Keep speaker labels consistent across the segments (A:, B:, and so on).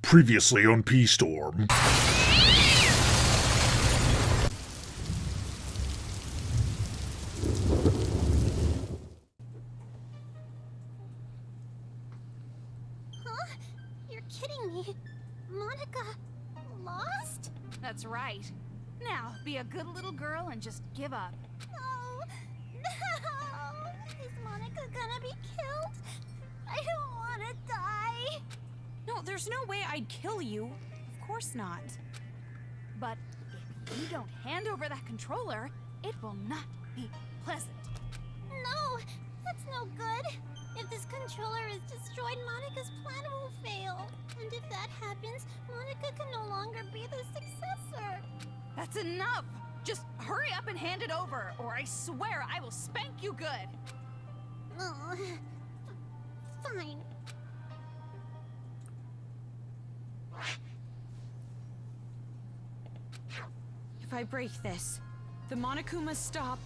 A: Previously on P-Storm.
B: Huh? You're kidding me. Monica lost?
C: That's right. Now, be a good little girl and just give up.
B: Oh, no! Is Monica gonna be killed? I don't want to die.
D: No, there's no way I'd kill you. Of course not.
C: But if you don't hand over that controller, it will not be pleasant.
B: No, that's no good. If this controller is destroyed, Monica's plan will fail. And if that happens, Monica can no longer be the successor.
C: That's enough! Just hurry up and hand it over, or I swear I will spank you good!
B: Oh, fine.
D: If I break this, the Monokumas stop,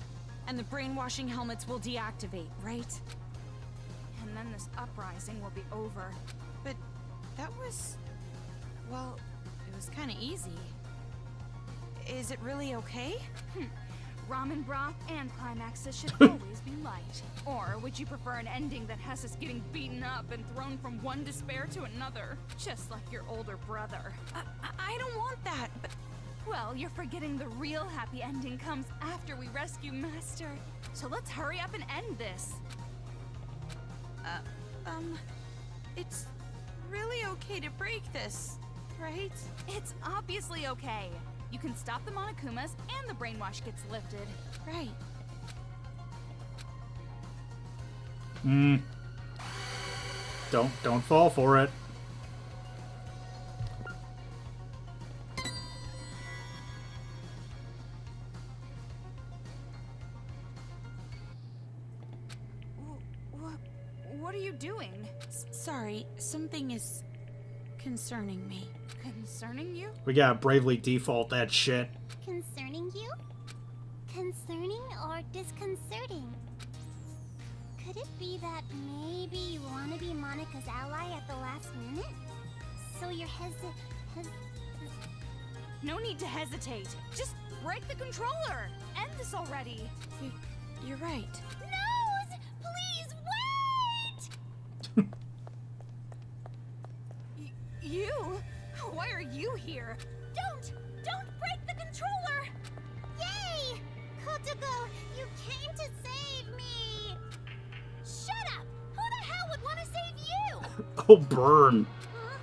D: and the brainwashing helmets will deactivate, right?
C: And then this uprising will be over.
D: But that was... well, it was kind of easy. Is it really okay?
C: Ramen broth and climaxes should always be light. Or would you prefer an ending that has us getting beaten up and thrown from one despair to another? Just like your older brother.
D: I don't want that, but...
C: Well, you're forgetting the real happy ending comes after we rescue Master. So let's hurry up and end this.
D: It's really okay to break this, right?
C: It's obviously okay. You can stop the Monokumas and the brainwash gets lifted.
D: Right.
E: Don't fall for it.
C: What are you doing?
D: Sorry, something is concerning me.
C: Concerning you?
E: We gotta bravely default that shit.
B: Concerning you? Concerning or disconcerting? Could it be that maybe you want to be Monica's ally at the last minute? So you're
C: No need to hesitate. Just break the controller. End this already.
D: You're right.
B: No! Please wait!
C: You? Why are you here?
B: Don't break the controller! Yay! Kotoko, you came to save me! Shut up! Who the hell would want to save you?
E: Oh, burn.
B: Huh?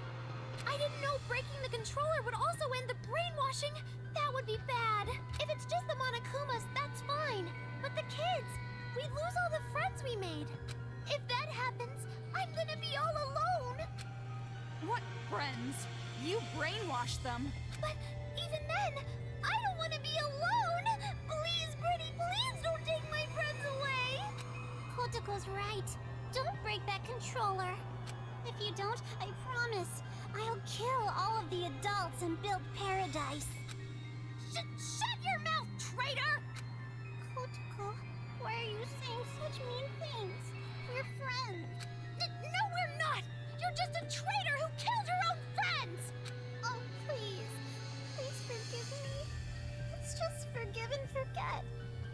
B: I didn't know breaking the controller would also end the brainwashing. That would be bad. If it's just the Monokumas, that's fine. But the kids, we'd lose all the friends we made. If that happens, I'm gonna be all alone.
C: What friends? You brainwashed them.
B: But even then, I don't want to be alone. Please, Pretty, please don't take my friends away. Kotoko's right. Don't break that controller. If you don't, I promise, I'll kill all of the adults and build paradise. Shut your mouth, traitor! Kotoko, why are you saying such mean things? We're friends. No, we're not! You're just a traitor who killed her own friends! Oh, please. Please forgive me. Let's just forgive and forget.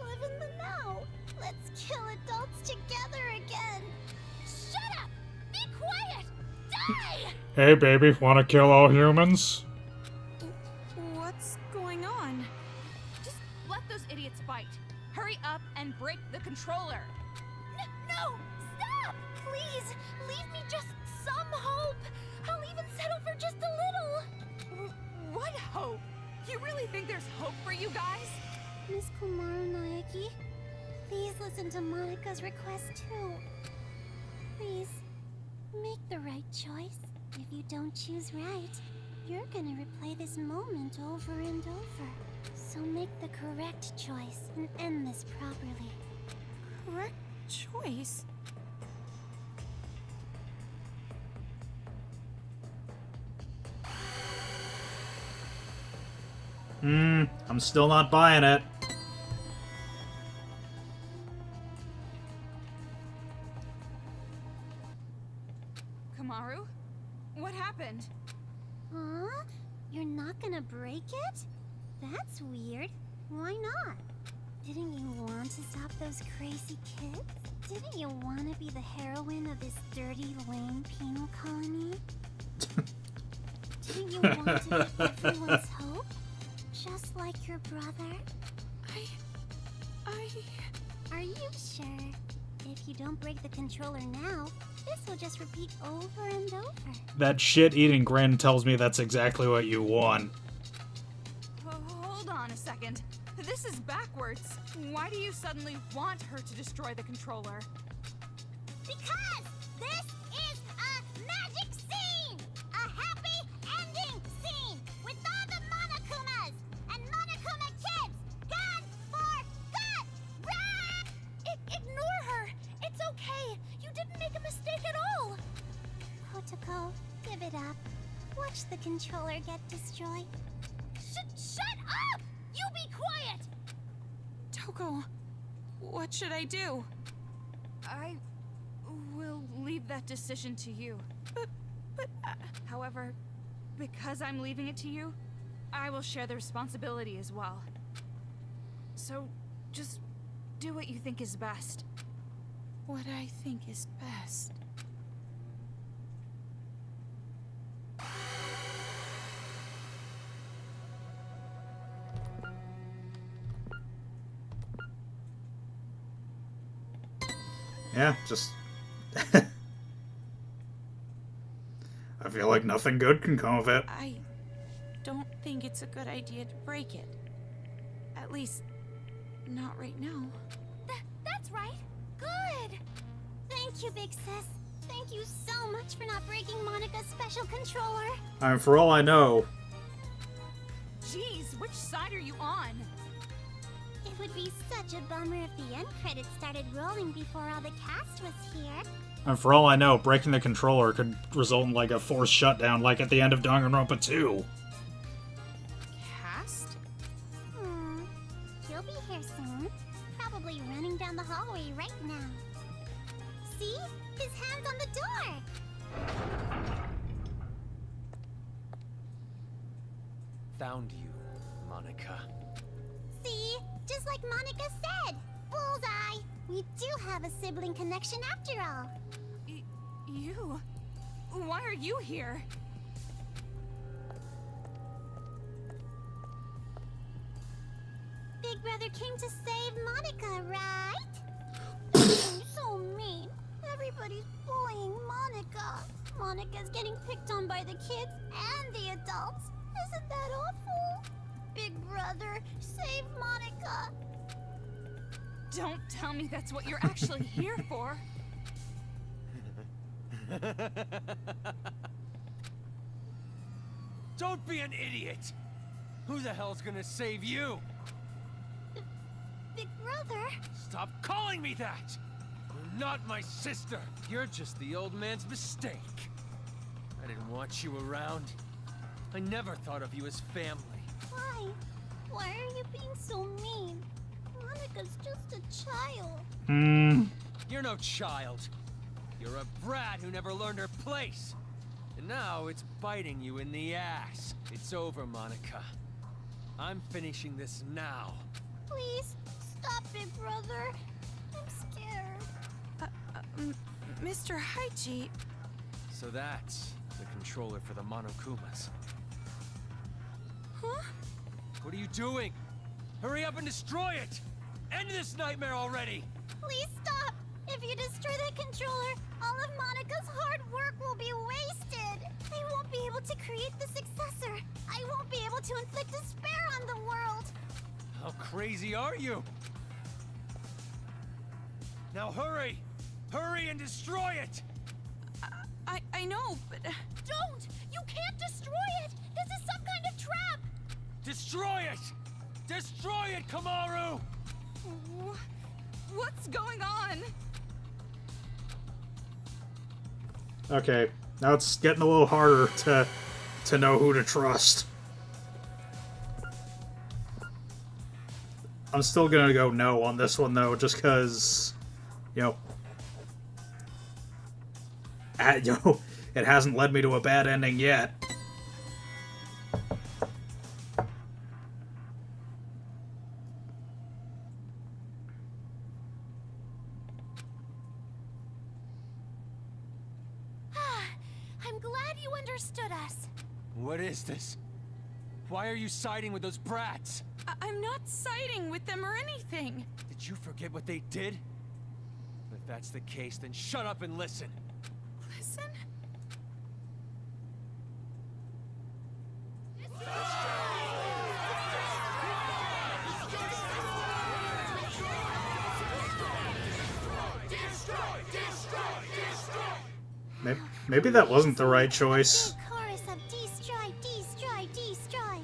B: Live in the now. Let's kill adults together again. Shut up! Be quiet! Die!
A: Hey baby, wanna kill all humans?
D: What's going on?
C: Just let those idiots fight. Hurry up and break the controller.
B: No! Stop! Please, leave me just some hope. I'll even settle for just a little.
C: What hope? You really think there's hope for you guys?
B: Miss Komaru Naeki, please listen to Monika's request too. Please, make the right choice. If you don't choose right, you're gonna replay this moment over and over. So make the correct choice and end this properly.
D: Correct choice?
E: I'm still not buying it.
C: Komaru? What happened?
B: not gonna break it? That's weird. Why not? Didn't you want to stop those crazy kids? Didn't you want to be the heroine of this dirty, lame penal colony? Didn't you want to be everyone's hope? Just like your brother? Are you sure? If you don't break the controller now, this will just repeat over and over.
E: That shit-eating grin tells me that's exactly what you want.
C: Hold on a second. This is backwards. Why do you suddenly want her to destroy the controller?
B: Because this is a magic scene! A happy ending scene! With all the Monokumas! And Monokuma kids! Gone for good! Run!
C: Ignore her! It's okay! You didn't make a mistake at all!
B: Kotoko, give it up. Watch the controller get destroyed.
C: Shut up! You be quiet!
D: Toko, what should I do?
C: I will leave that decision to you.
D: But
C: However, because I'm leaving it to you, I will share the responsibility as well. So, just do what you think is best.
D: what I think is best.
E: Yeah, just... I feel like nothing good can come of it.
D: I don't think it's a good idea to break it. At least, not right now.
B: That's right. Good. Thank you, Big Sis. Thank you so much for not breaking Monica's special controller.
E: I mean, for all I know...
C: Jeez, which side are you on?
B: It would be such a bummer if the end credits started rolling before all the cast was here.
E: And for all I know, breaking the controller could result in, like, a forced shutdown, like at the end of Danganronpa 2.
D: Cast?
B: He'll be here soon. Probably running down the hallway right now. See? His hand's on the door!
F: Found you, Monica.
B: See? Just like Monica said! Bullseye! We do have a sibling connection after all.
C: You? Why are you here?
B: Big Brother came to save Monica, right? You're so mean. Everybody's bullying Monica. Monica's getting picked on by the kids and the adults. Isn't that awful? Big Brother, save Monica.
C: Don't tell me that's what you're actually here for.
F: Don't be an idiot! Who the hell's gonna save you?
B: Big Brother?
F: Stop calling me that! You're not my sister! You're just the old man's mistake. I didn't want you around. I never thought of you as family.
B: Why? Why are you being so mean? Monica's just a child.
F: You're no child. You're a brat who never learned her place. And now it's biting you in the ass. It's over, Monica. I'm finishing this now.
B: Please, stop, Big Brother. I'm scared.
D: Mr. Haichi,
F: So that's the controller for the Monokumas.
D: huh?
F: What are you doing? Hurry up and destroy it! End this nightmare already!
B: Please stop! If you destroy that controller, all of Monica's hard work will be wasted. They won't be able to create the successor. I won't be able to inflict despair on the world.
F: How crazy are you? Now hurry! Hurry and destroy it!
D: I know, but...
B: Don't! You can't destroy it! This is some kind of trap!
F: Destroy it! Destroy it, Kamaru!
C: What's going on?
E: Okay, now it's getting a little harder to know who to trust. I'm still gonna go no on this one, though, just because, you know, it hasn't led me to a bad ending yet.
F: What is this? Why are you siding with those brats?
D: I'm not siding with them or anything.
F: Did you forget what they did? If that's the case, then shut up and listen.
D: Listen?
E: Maybe that wasn't the right choice.
B: Big chorus of destroy, destroy, destroy.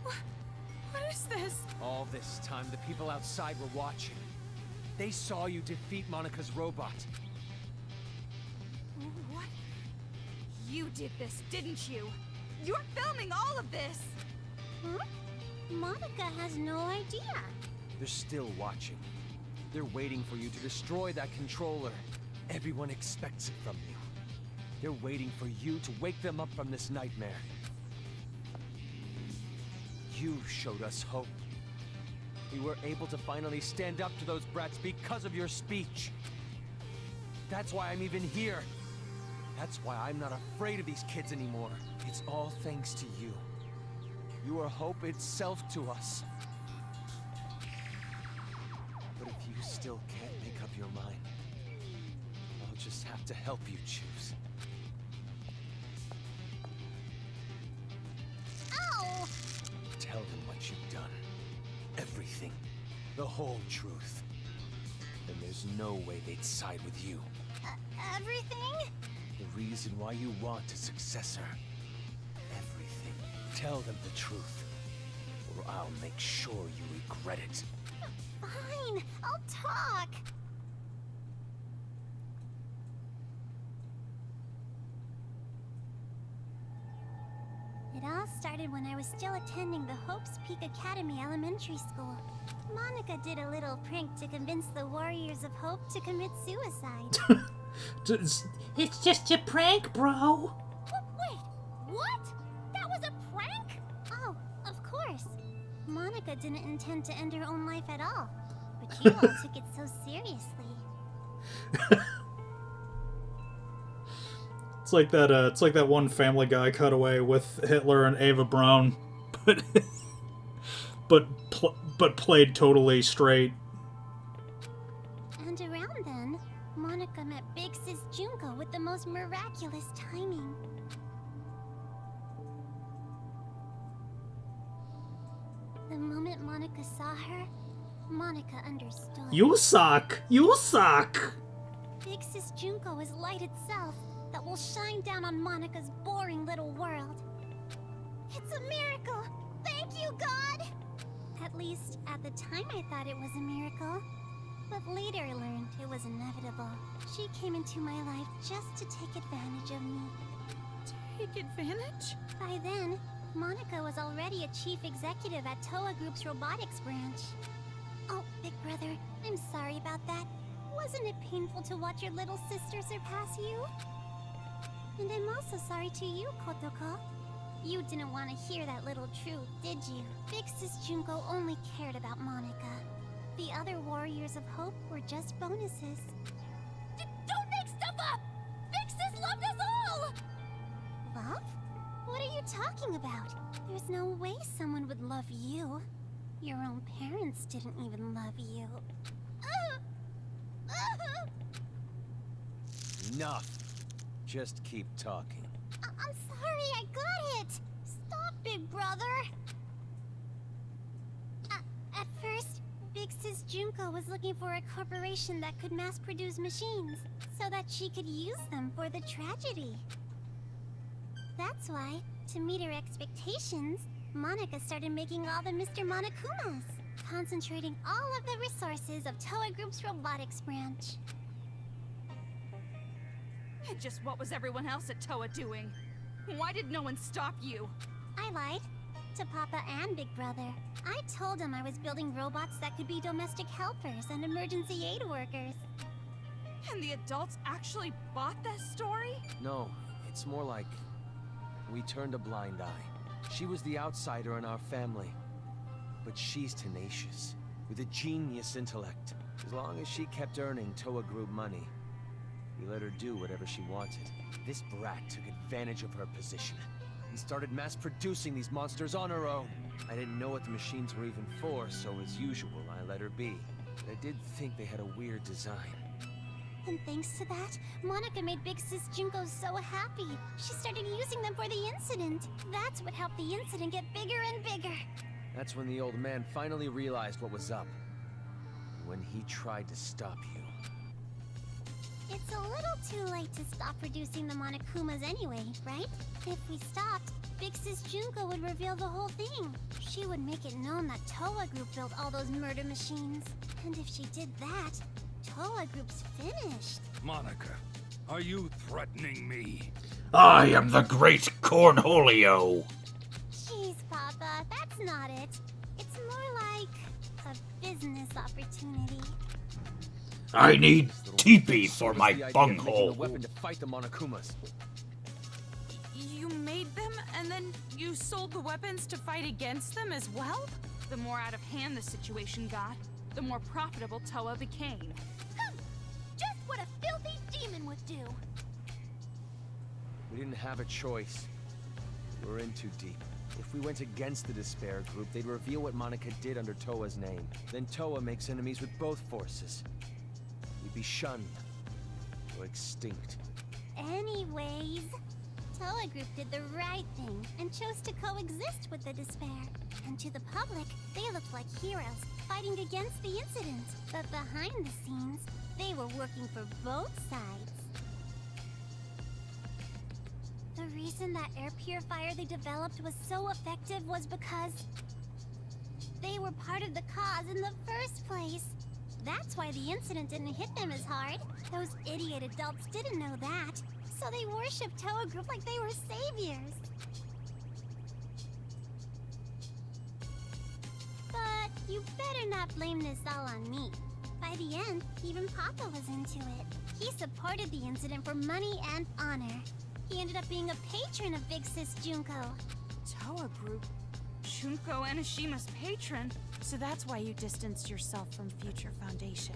D: What is this?
F: All this time, the people outside were watching. They saw you defeat Monica's robot.
C: What? You did this, didn't you? You're filming all of this!
B: Hmm? Monica has no idea.
F: They're still watching. They're waiting for you to destroy that controller. Everyone expects it from you. They're waiting for you to wake them up from this nightmare. You showed us hope. We were able to finally stand up to those brats because of your speech. That's why I'm even here. That's why I'm not afraid of these kids anymore. It's all thanks to you. You are hope itself to us. But if you still can't make up your mind, I'll just have to help you choose.
B: Ow!
F: Tell them what you've done. Everything. The whole truth. Then there's no way they'd side with you.
B: Everything?
F: The reason why you want a successor. Everything. Tell them the truth, or I'll make sure you regret it.
B: Fine, I'll talk. It all started when I was still attending the Hope's Peak Academy Elementary School. Monica did a little prank to convince the Warriors of Hope to commit suicide.
E: It's just a prank, bro.
B: Wait, what? That was a prank? Oh, of course. Monica didn't intend to end her own life at all, but you all took it so seriously.
E: It's like that one Family Guy cutaway with Hitler and Ava Braun, but played totally straight.
B: And around then, Monica met Big Sis Junko with the most miraculous timing. The moment Monica saw her, Monica understood.
E: You suck! You suck!
B: Big Sis Junko is light itself that will shine down on Monica's boring little world. It's a miracle! Thank you, God! At least, at the time I thought it was a miracle. But later I learned it was inevitable. She came into my life just to take advantage of me.
D: Take advantage?
B: By then, Monica was already a chief executive at Toa Group's robotics branch. Oh, Big Brother, I'm sorry about that. Wasn't it painful to watch your little sister surpass you? And I'm also sorry to you, Kotoko. You didn't want to hear that little truth, did you? Big Sis Junko only cared about Monica. The other Warriors of Hope were just bonuses. Don't make stuff up! Big Sis loved us all! Love? What are you talking about? There's no way someone would love you. Your own parents didn't even love you.
F: Enough. Just keep talking.
B: I'm sorry, I got it! Stop, Big Brother! At first, Big Sis Junko was looking for a corporation that could mass-produce machines, so that she could use them for the tragedy. That's why, to meet her expectations, Monica started making all the Mr. Monokumas, concentrating all of the resources of Toa Group's robotics branch.
C: And just what was everyone else at Toa doing? Why did no one stop you?
B: I lied. To Papa and Big Brother. I told them I was building robots that could be domestic helpers and emergency aid workers.
C: And the adults actually bought that story?
F: No, it's more like we turned a blind eye. She was the outsider in our family. But she's tenacious, with a genius intellect. As long as she kept earning Toa Group money, we let her do whatever she wanted. This brat took advantage of her position. He's started mass-producing these monsters on her own. I didn't know what the machines were even for, so as usual, I let her be. But I did think they had a weird design.
B: And thanks to that, Monica made Big Sis Junko so happy. She started using them for the incident. That's what helped the incident get bigger and bigger.
F: That's when the old man finally realized what was up. When he tried to stop you.
B: It's a little too late to stop producing the Monokumas anyway, right? If we stopped, Big Sis Junko would reveal the whole thing. She would make it known that Toa Group built all those murder machines. And if she did that, Toa Group's finished.
G: Monica, are you threatening me?
A: I am the great Cornholio.
B: Jeez, Papa, that's not it. It's more like a business opportunity.
A: I need teepee for my
F: The idea of making a
A: bunghole.
F: weapon to fight the Monokumas.
D: You made them, and then you sold the weapons to fight against them as well?
C: The more out of hand the situation got, the more profitable Toa became.
B: Just what a filthy demon would do.
F: We didn't have a choice. We were in too deep. If we went against the Despair Group, they'd reveal what Monica did under Toa's name. Then Toa makes enemies with both forces. We'd be shunned. Or extinct.
B: Anyways, Toa Group did the right thing and chose to coexist with the Despair. And to the public, they looked like heroes, fighting against the incident. But behind the scenes, they were working for both sides. The reason that air purifier they developed was so effective was because they were part of the cause in the first place. That's why the incident didn't hit them as hard. Those idiot adults didn't know that, so they worshipped Toa Group like they were saviors. But you better not blame this all on me. By the end, even Papa was into it. He supported the incident for money and honor. He ended up being a patron of Big Sis Junko.
C: Toa Group? Junko Anishima's patron?
D: So that's why you distanced yourself from Future Foundation.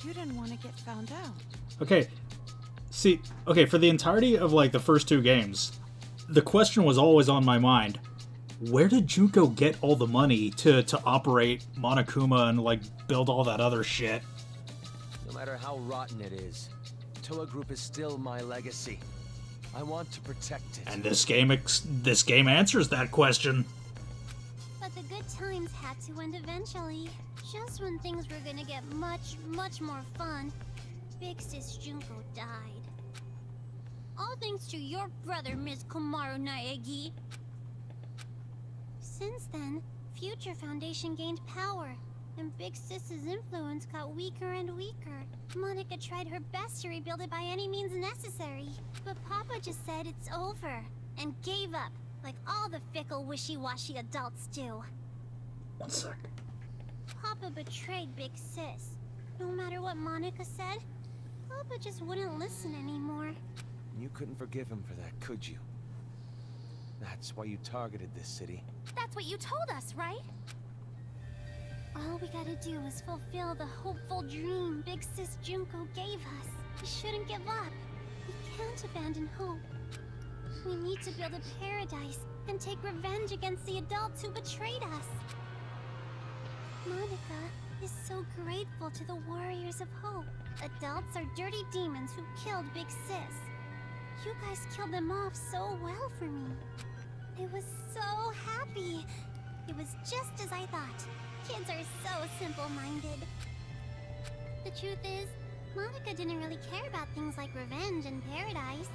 D: You didn't want to get found out.
E: Okay. See, okay, for the entirety of, like, the first two games, the question was always on my mind. Where did Junko get all the money to operate Monokuma and, like, build all that other shit?
F: No matter how rotten it is, Toa Group is still my legacy. I want to protect it.
E: And this game answers that question.
B: But the good times had to end eventually. Just when things were gonna get much, much more fun, Big Sis Junko died. All thanks to your brother, Miss Komaru Naegi. Since then, Future Foundation gained power, and Big Sis's influence got weaker and weaker. Monica tried her best to rebuild it by any means necessary, but Papa just said it's over, and gave up, like all the fickle, wishy-washy adults do.
E: 1 sec.
B: Papa betrayed Big Sis. No matter what Monica said, Papa just wouldn't listen anymore.
F: You couldn't forgive him for that, could you? That's why you targeted this city.
B: That's what you told us, right? All we gotta do is fulfill the hopeful dream Big Sis Junko gave us. We shouldn't give up. We can't abandon hope. We need to build a paradise and take revenge against the adults who betrayed us. Monica is so grateful to the Warriors of Hope. Adults are dirty demons who killed Big Sis. You guys killed them off so well for me. I was so happy. It was just as I thought. Kids are so simple-minded. The truth is, Monica didn't really care about things like revenge and paradise.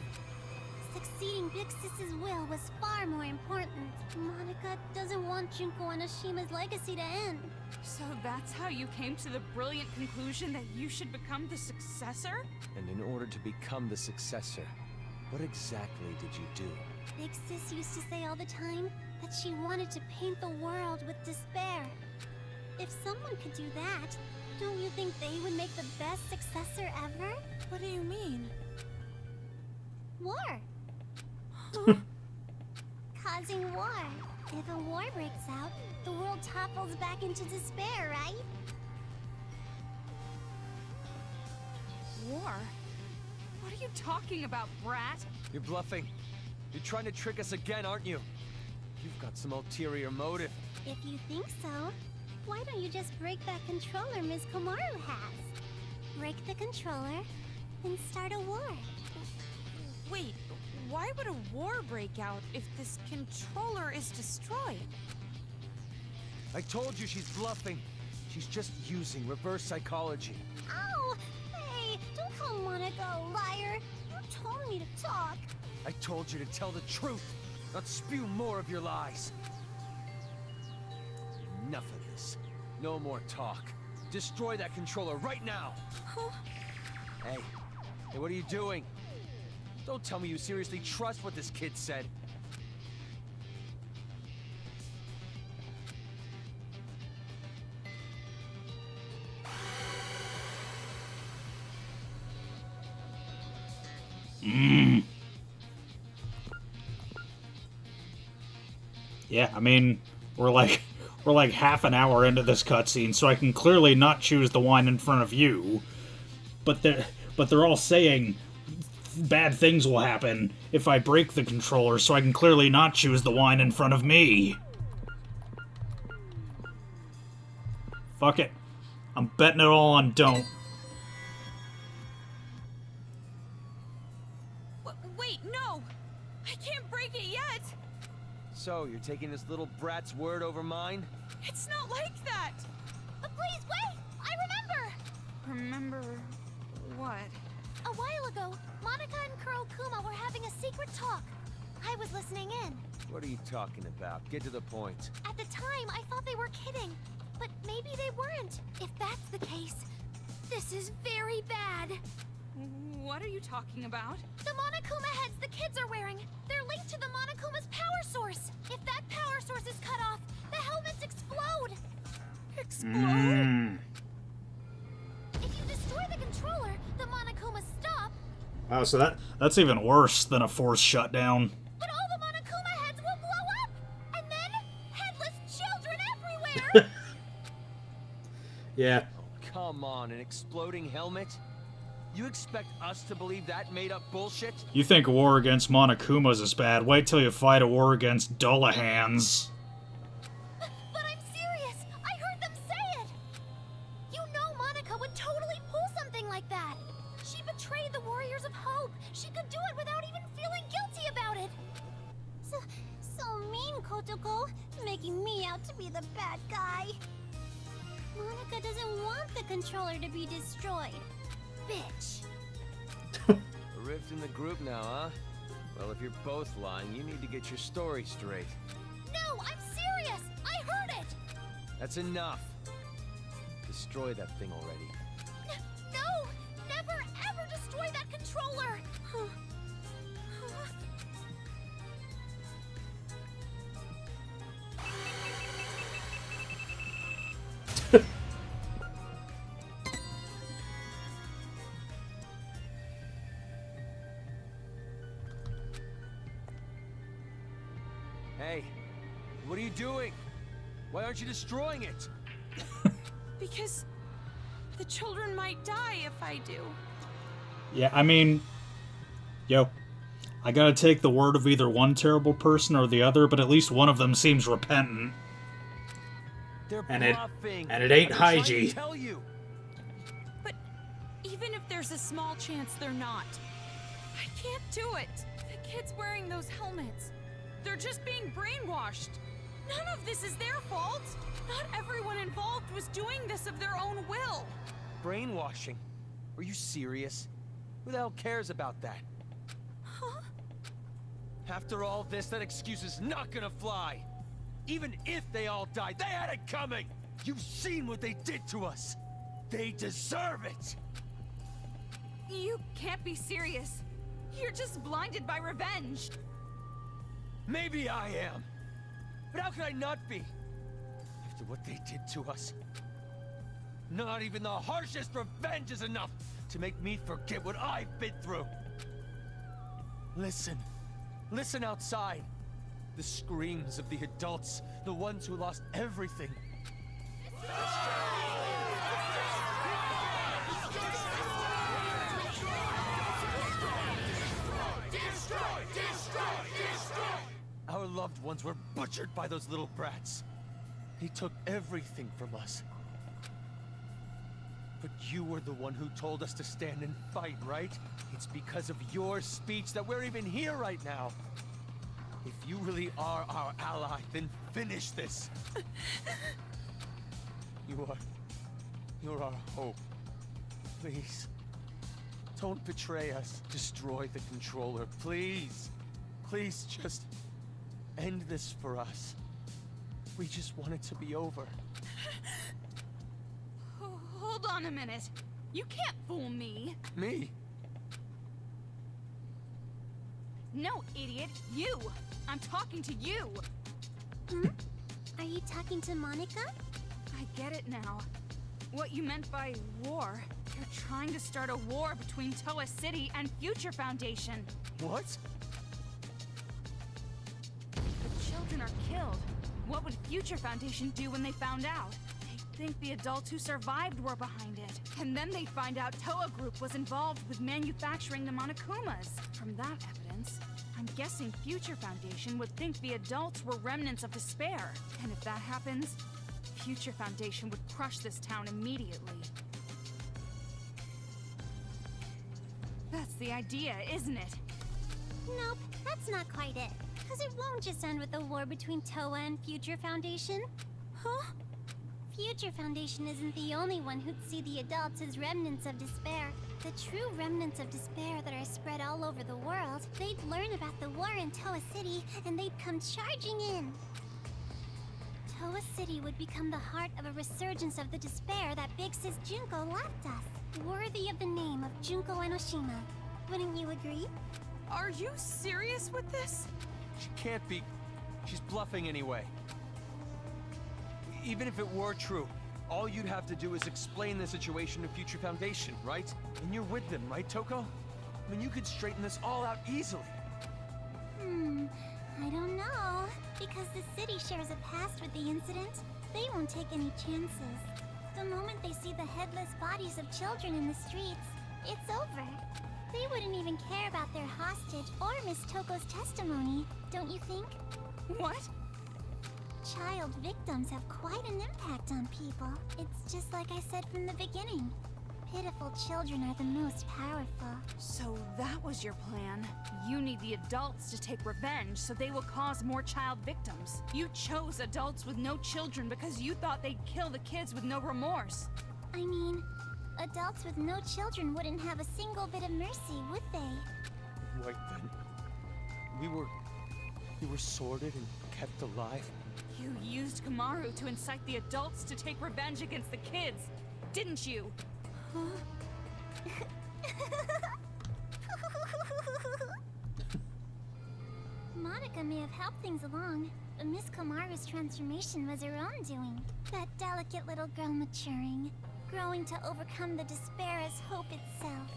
B: Succeeding Big Sis's will was far more important. Monica doesn't want Junko Anishima's legacy to end.
C: So that's how you came to the brilliant conclusion that you should become the successor?
F: And in order to become the successor, what exactly did you do?
B: Big Sis used to say all the time that she wanted to paint the world with despair. If someone could do that, don't you think they would make the best successor ever?
D: What do you mean?
B: War. Causing war. If a war breaks out, the world topples back into despair, right?
C: War? What are you talking about, brat?
F: You're bluffing. You're trying to trick us again, aren't you? You've got some ulterior motive.
B: If you think so, why don't you just break that controller Ms. Komaru has? Break the controller and start a war.
D: Wait, why would a war break out if this controller is destroyed?
F: I told you she's bluffing. She's just using reverse psychology.
B: Ow! Hey, don't call Monica a liar. You told me to talk.
F: I told you to tell the truth, not spew more of your lies. Enough of this. No more talk. Destroy that controller right now.
B: Huh?
F: Hey, what are you doing? Don't tell me you seriously trust what this kid said.
E: Yeah, I mean, we're like half an hour into this cutscene, so I can clearly not choose the wine in front of you. But they're all saying bad things will happen if I break the controller, so I can clearly not choose the wine in front of me. Fuck it. I'm betting it all on don't.
D: Wait, no! I can't break it yet!
F: So, you're taking this little brat's word over mine?
D: It's not like that!
B: But please wait! I remember!
D: Remember what?
B: A while ago, Monica and Kurokuma were having a secret talk. I was listening in.
F: What are you talking about? Get to the point.
B: At the time, I thought they were kidding. But maybe they weren't. If that's the case, this is very bad.
C: What are you talking about?
B: The Monokuma heads the kids are wearing. They're linked to the Monokuma's power source. If that power source is cut off, the helmets explode.
D: Explode?
B: If you destroy the controller, the Monokumas stop.
E: Wow, so that's even worse than a forced shutdown.
B: But all the Monokuma heads will blow up. And then, headless children everywhere.
E: Yeah.
F: Come on, an exploding helmet? You expect us to believe that made-up bullshit?
E: You think a war against Monokumas is bad, wait till you fight a war against Dullahans.
B: But I'm serious. I heard them say it. You know Monica would totally pull something like that. She betrayed the Warriors of Hope. She could do it without even feeling guilty about it. So mean, Kotoko. Making me out to be the bad guy. Monica doesn't want the controller to be destroyed. Bitch.
F: A rift in the group now, huh? Well, if you're both lying, you need to get your story straight.
B: No, I'm serious. I heard it.
F: That's enough. Destroy that thing already.
B: No, never ever destroy that controller.
F: Hey, what are you doing? Why aren't you destroying it?
D: Because the children might die if I do.
E: Yeah, I mean, yo, I gotta take the word of either one terrible person or the other, but at least one of them seems repentant.
F: They're
E: And
F: bluffing.
E: it ain't
F: I've been trying to
E: Hygie.
F: tell you.
D: But even if there's a small chance they're not, I can't do it. The kids wearing those helmets, they're just being brainwashed. None of this is their fault. Not everyone involved was doing this of their own will.
F: Brainwashing? Are you serious? Who the hell cares about that?
D: Huh?
F: After all this, that excuse is not gonna fly. Even if they all died, they had it coming! You've seen what they did to us! They deserve it!
C: You can't be serious. You're just blinded by revenge.
F: Maybe I am. But how can I not be? After what they did to us. Not even the harshest revenge is enough to make me forget what I've been through. Listen. Listen outside. The screams of the adults, the ones who lost everything.
G: Destroy! Destroy!
F: loved ones were butchered by those little brats. They took everything from us. But you were the one who told us to stand and fight, right? It's because of your speech that we're even here right now. If you really are our ally, then finish this. You're our hope. Please. Don't betray us. Destroy the controller, please. Please just end this for us. We just want it to be over.
C: Hold on a minute. You can't fool me.
F: Me?
C: No, idiot. You. I'm talking to you.
B: Hmm? Are you talking to Monica?
C: I get it now. What you meant by war. You're trying to start a war between Toa City and Future Foundation.
F: What?
C: The children are killed. What would Future Foundation do when they found out? They'd think the adults who survived were behind it. And then they'd find out Toa Group was involved with manufacturing the Monokumas. From that evidence, I'm guessing Future Foundation would think the adults were remnants of despair. And if that happens, Future Foundation would crush this town immediately. That's the idea, isn't it?
B: Nope, that's not quite it. Because it won't just end with a war between Toa and Future Foundation.
C: Huh?
B: Future Foundation isn't the only one who'd see the adults as remnants of despair. The true remnants of despair that are spread all over the world, they'd learn about the war in Toa City and they'd come charging in. Toa City would become the heart of a resurgence of the despair that Big Sis Junko left us. Worthy of the name of Junko Enoshima. Wouldn't you agree?
C: Are you serious with this?
F: She can't be. She's bluffing anyway. Even if it were true, all you'd have to do is explain the situation to Future Foundation, right? And you're with them, right, Toko? I mean, you could straighten this all out easily.
B: I don't know. Because the city shares a past with the incident, they won't take any chances. The moment they see the headless bodies of children in the streets, it's over. They wouldn't even care about their hostage or Miss Toko's testimony, don't you think?
C: What?
B: Child victims have quite an impact on people. It's just like I said from the beginning. Pitiful children are the most powerful.
C: So that was your plan. You need the adults to take revenge so they will cause more child victims. You chose adults with no children because you thought they'd kill the kids with no remorse.
B: I mean, adults with no children wouldn't have a single bit of mercy, would they?
F: Right then. We were sorted and kept alive.
C: You used Kamaru to incite the adults to take revenge against the kids, didn't you?
B: Monica may have helped things along, but Miss Komaru's transformation was her own doing. That delicate little girl maturing, growing to overcome the despair as hope itself.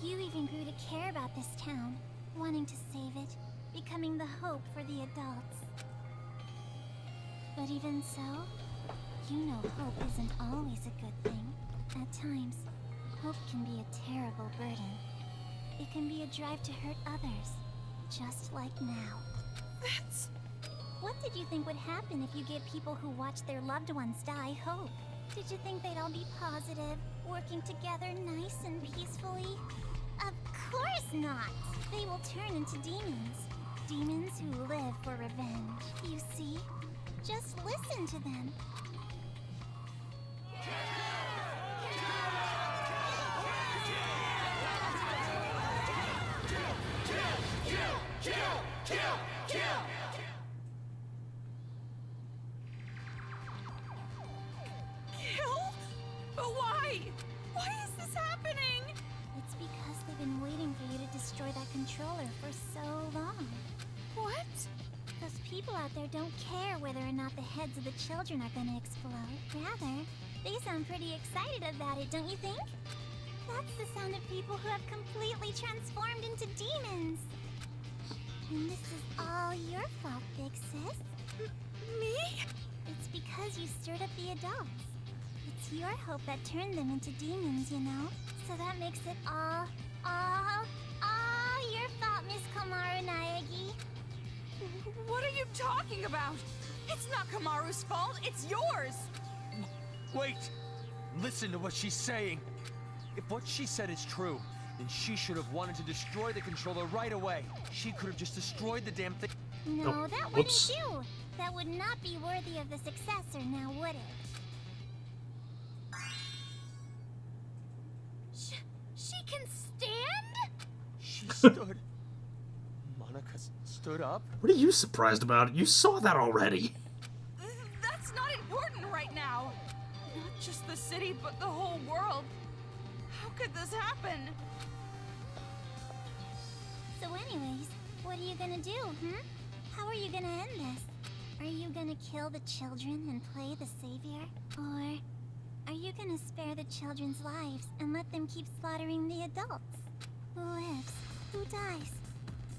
B: You even grew to care about this town, wanting to save it, becoming the hope for the adults. But even so, you know hope isn't always a good thing. At times, hope can be a terrible burden. It can be a drive to hurt others, just like now.
C: That's...
B: What did you think would happen if you gave people who watch their loved ones die hope? Did you think they'd all be positive, working together nice and peacefully? Of course not! They will turn into demons. Demons who live for revenge. You see? Just listen to them.
C: Kill? But why? Why is this happening?
B: It's because they've been waiting for you to destroy that controller for so long.
C: What?
B: Those people out there don't care whether or not the heads of the children are gonna explode. Rather, they sound pretty excited about it, don't you think? That's the sound of people who have completely transformed into demons. And this is all your fault, Big Sis.
C: Me?
B: It's because you stirred up the adults. It's your hope that turned them into demons, you know? So that makes it all your fault, Miss Komaru Naegi.
C: What are you talking about? It's not Kamaru's fault, it's yours!
F: Wait! Listen to what she's saying. If what she said is true, then she should have wanted to destroy the controller right away. She could have just destroyed the damn thing.
B: No,
E: Oh,
B: that
E: whoops.
B: wouldn't do. That would not be worthy of the successor, now would it?
C: She can stand?
F: She stood. Monica stood up?
E: What are you surprised about? You saw that already.
C: That's not important right now. Not just the city, but the whole world. How could this happen?
B: So anyways, what are you gonna do, How are you gonna end this? Are you gonna kill the children and play the savior? Or are you gonna spare the children's lives and let them keep slaughtering the adults? Who lives? Who dies?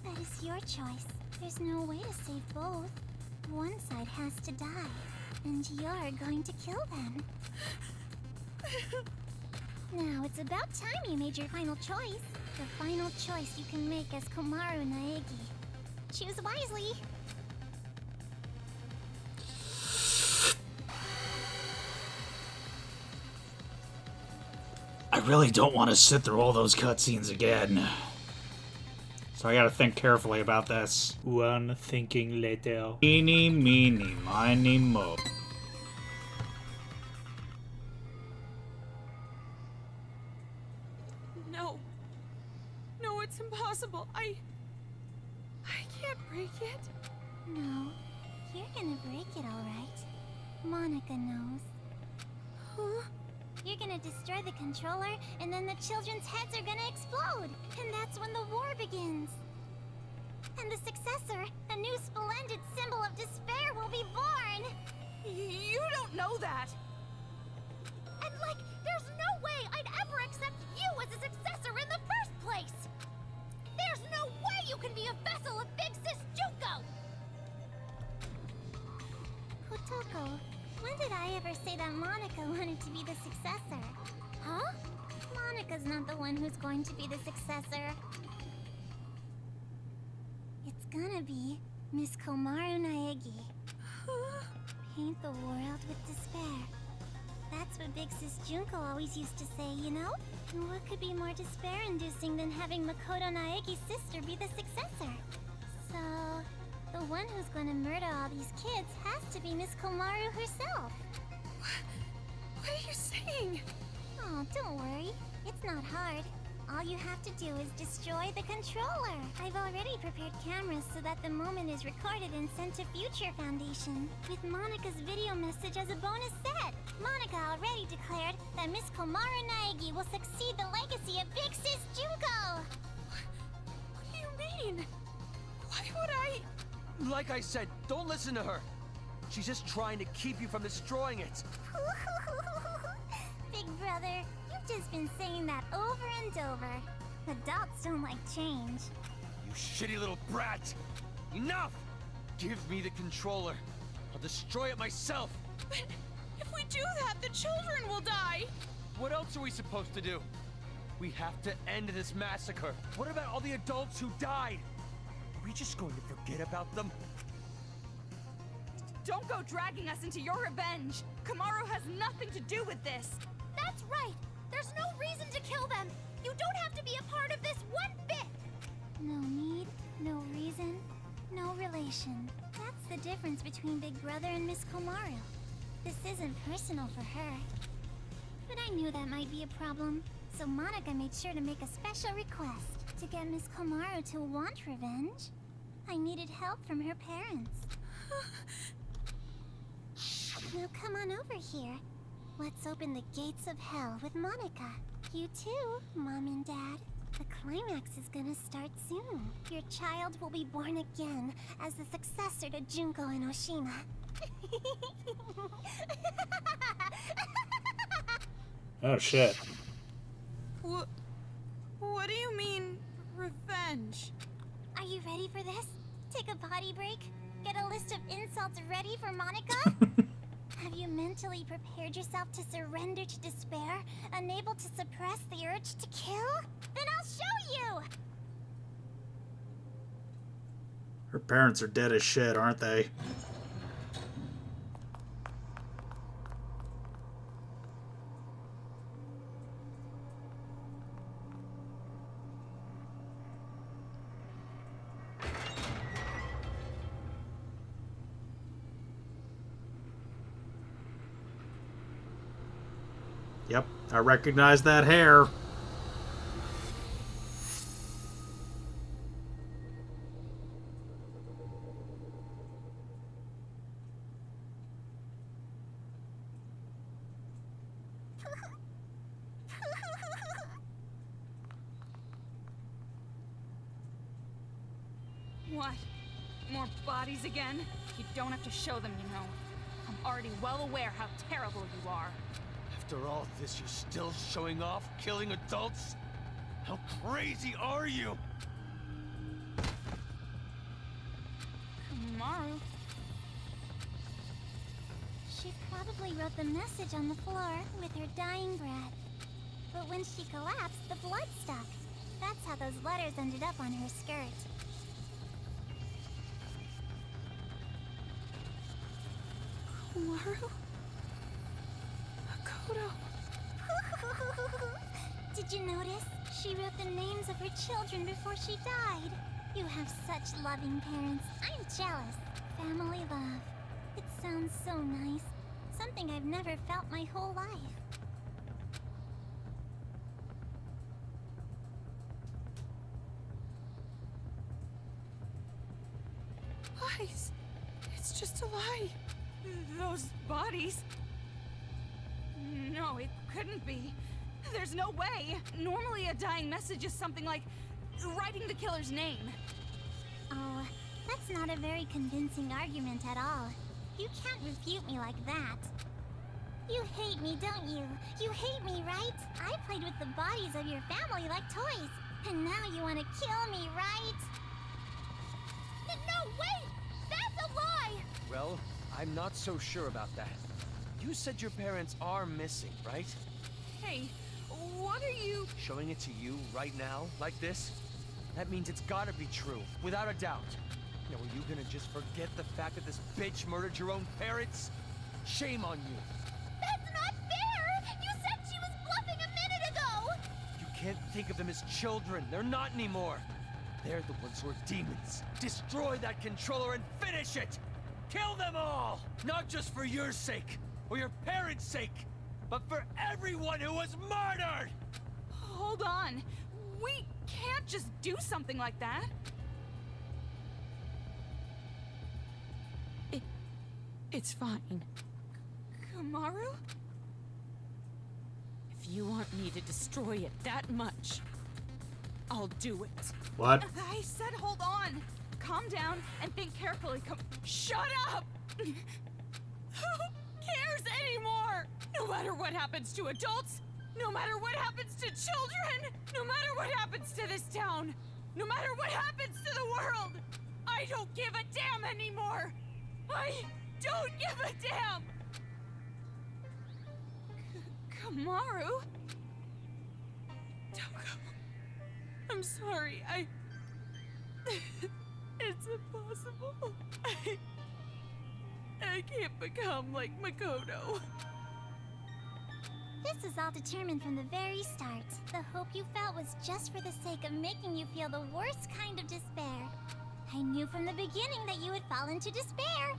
B: That is your choice. There's no way to save both. One side has to die, and you're going to kill them. Now, it's about time you made your final choice. The final choice you can make as Komaru Naegi. Choose wisely.
E: I really don't want to sit through all those cutscenes again. So I gotta think carefully about this. One thinking later. Eeny, meeny, miny, mo.
C: No. No, it's impossible. I can't break it.
B: No, you're gonna break it all right. Monica knows.
C: Huh?
B: You're gonna destroy the controller, and then the children's heads are gonna explode. And that's when the war begins. And the successor, a new splendid symbol of despair, will be born.
C: You don't know that.
B: And there's no way I'd ever accept you as a successor in the first place. There's no way you can be a vessel of Big Sis Junko. Kotoko, when did I ever say that Monica wanted to be the successor? Huh? Monica's not the one who's going to be the successor. It's gonna be Miss Komaru Naegi. Paint the world with despair. That's what Big Sis Junko always used to say, you know? And what could be more despair-inducing than having Makoto Naegi's sister be the successor? So, the one who's gonna murder all these kids has to be Miss Komaru herself.
C: What are you saying?
B: Oh, don't worry. It's not hard. All you have to do is destroy the controller. I've already prepared cameras so that the moment is recorded and sent to Future Foundation, with Monica's video message as a bonus set. Monica already declared that Miss Komaru Naegi will succeed the legacy of Big Sis Junko.
C: What do you mean? Why would I?
F: Like I said, don't listen to her. She's just trying to keep you from destroying it.
B: Big brother, you've just been saying that over and over. Adults don't like change.
F: You shitty little brat! Enough! Give me the controller. I'll destroy it myself.
C: But if we do that, the children will die.
F: What else are we supposed to do? We have to end this massacre. What about all the adults who died? Are we just going to forget about them?
C: Don't go dragging us into your revenge. Kamaru has nothing to do with this.
B: That's right. There's no reason to kill them. You don't have to be a part of this one bit. No need, no reason, no relation. That's the difference between Big Brother and Miss Komaru. This isn't personal for her. But I knew that might be a problem, so Monica made sure to make a special request. To get Miss Komaru to want revenge, I needed help from her parents. Now come on over here. Let's open the gates of hell with Monica. You too, Mom and Dad. The climax is gonna start soon. Your child will be born again as the successor to Junko and Oshima.
E: Oh shit.
C: What do you mean, revenge?
B: Are you ready for this? Take a potty break? Get a list of insults ready for Monica? Have you mentally prepared yourself to surrender to despair, unable to suppress the urge to kill? Then I'll show you!
E: Her parents are dead as shit, aren't they? Yep, I recognize that hair.
C: What? More bodies again? You don't have to show them, you know. I'm already well aware how terrible you are.
F: After all this, you're still showing off, killing adults? How crazy are you?
C: Maru.
B: She probably wrote the message on the floor with her dying breath. But when she collapsed, the blood stuck. That's how those letters ended up on her skirt.
C: Maru? Makoto.
B: Did you notice? She wrote the names of her children before she died. You have such loving parents. I'm jealous. Family love. It sounds so nice. Something I've never felt my whole life.
C: Lies. It's just a lie. Those bodies. No, it couldn't be. There's no way. Normally a dying message is something like writing the killer's name.
B: Oh, that's not a very convincing argument at all. You can't refute me like that. You hate me, don't you? You hate me, right? I played with the bodies of your family like toys. And now you want to kill me, right? No, wait! That's a lie!
F: Well, I'm not so sure about that. You said your parents are missing, right?
C: Hey, what are you...
F: Showing it to you right now, like this? That means it's gotta be true, without a doubt. Now, are you gonna just forget the fact that this bitch murdered your own parents? Shame on you.
B: That's not fair! You said she was bluffing a minute ago!
F: You can't think of them as children. They're not anymore. They're the ones who are demons. Destroy that controller and finish it! Kill them all! Not just for your sake, or your parents' sake, but for everyone who was murdered!
C: Hold on. We can't just do something like that.
D: It's fine.
C: Kamaru?
D: If you want me to destroy it that much, I'll do it.
E: What?
C: I said hold on. Calm down and think carefully. Shut up! Who cares anymore? No matter what happens to adults, no matter what happens to children, no matter what happens to this town, no matter what happens to the world, I don't give a damn anymore. I don't give a damn. Kamaru? Don't go. I'm sorry. It's impossible. I can't become like Makoto.
B: This is all determined from the very start. The hope you felt was just for the sake of making you feel the worst kind of despair. I knew from the beginning that you would fall into despair.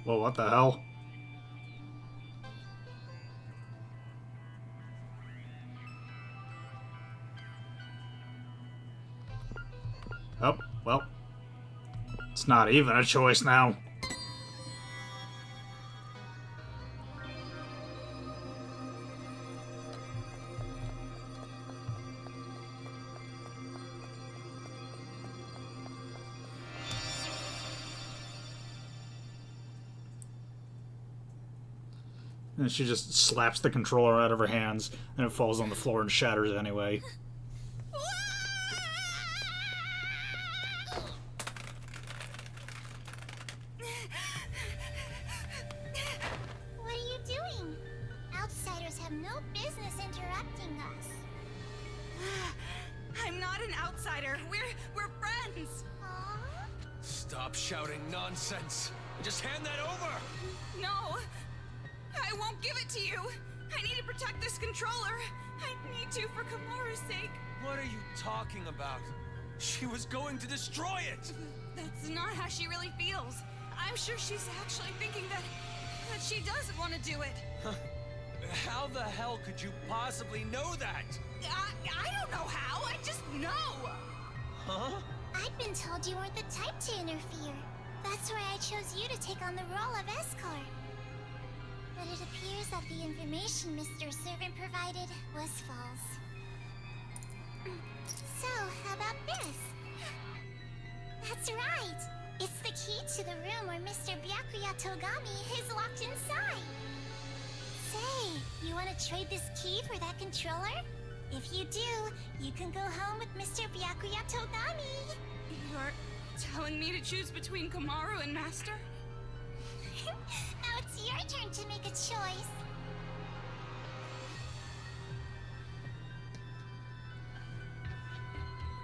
E: Well, what the hell? Oh, well. It's not even a choice now. And she just slaps the controller out of her hands, and it falls on the floor and shatters anyway.
B: What are you doing? Outsiders
D: outsider. We're friends.
B: Aww.
F: Stop shouting nonsense. Just hand that over.
D: No, I won't give it to you. I need to protect this controller. I need to for Kamaru's sake.
F: What are you talking about? She was going to destroy it.
D: That's not how she really feels. I'm sure she's actually thinking that she doesn't want to do it.
F: How the hell could you possibly know that?
D: I don't know how. I just know.
F: Huh?
B: I've been told you weren't the type to interfere. That's why I chose you to take on the role of escort. But it appears that the information Mr. Servant provided was false. So, how about this? That's right! It's the key to the room where Mr. Byakuya Togami is locked inside! Say, you want to trade this key for that controller? If you do, you can go home with Mr. Byakuya Togami!
D: You're telling me to choose between Kamaru and Master?
B: Now it's your turn to make a choice.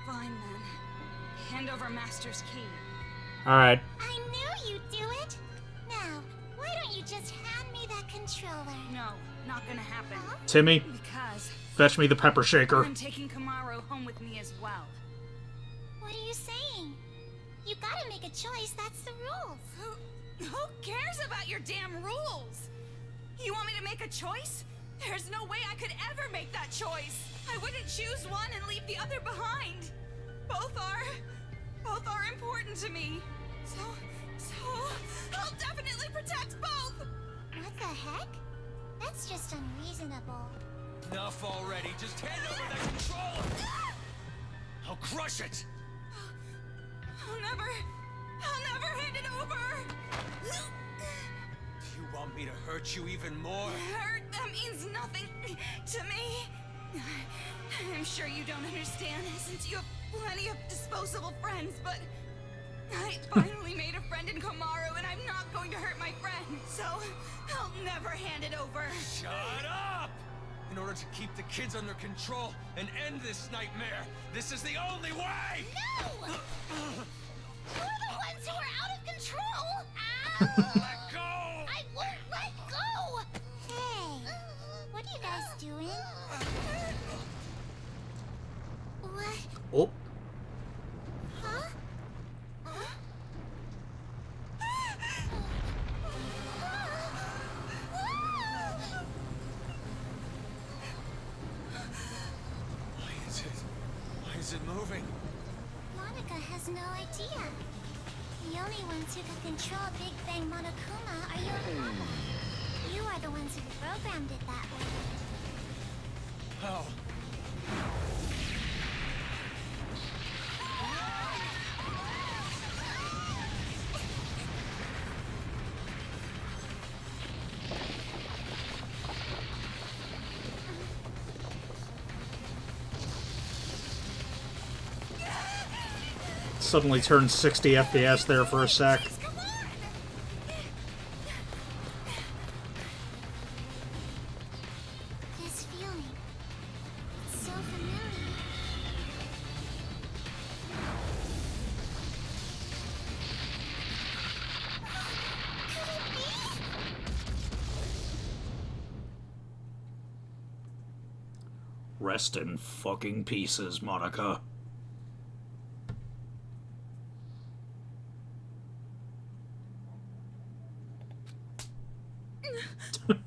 D: Fine then. Hand over Master's key.
E: Alright.
B: I knew you'd do it! Now, why don't you just hand me that controller?
D: No, not gonna happen.
B: Huh?
E: Timmy,
D: Because
E: fetch me the pepper shaker.
D: I'm taking Kamaru home with me as well.
B: What are you saying? You gotta make a choice, that's the rules.
D: Who cares about your damn rules? You want me to make a choice? There's no way I could ever make that choice. I wouldn't choose one and leave the other behind. Both are important to me. So I'll definitely protect both.
B: What the heck? That's just unreasonable.
F: Enough already. Just hand over that controller. I'll crush it.
D: I'll never hand it over.
F: Do you want me to hurt you even more?
D: Hurt, that means nothing to me. I'm sure you don't understand since you have plenty of disposable friends, but I finally made a friend in Kamaru and I'm not going to hurt my friend, so I'll never hand it over.
F: Shut up! In order to keep the kids under control and end this nightmare, this is the only way!
B: No! You're the ones who are out of control! Ow!
F: Let go!
B: I won't let go! Hey, what are you guys doing? What?
E: Oh,
B: Huh?
F: Why is it moving?
B: Monica has no idea. The only ones who can control Big Bang Monokuma are you and Papa. You are the ones who programmed it that way.
F: How?
E: suddenly turned 60 FPS there for a sec.
B: Come on! This feeling, it's so familiar. Could it be?
E: Rest in fucking pieces, Monica.
D: That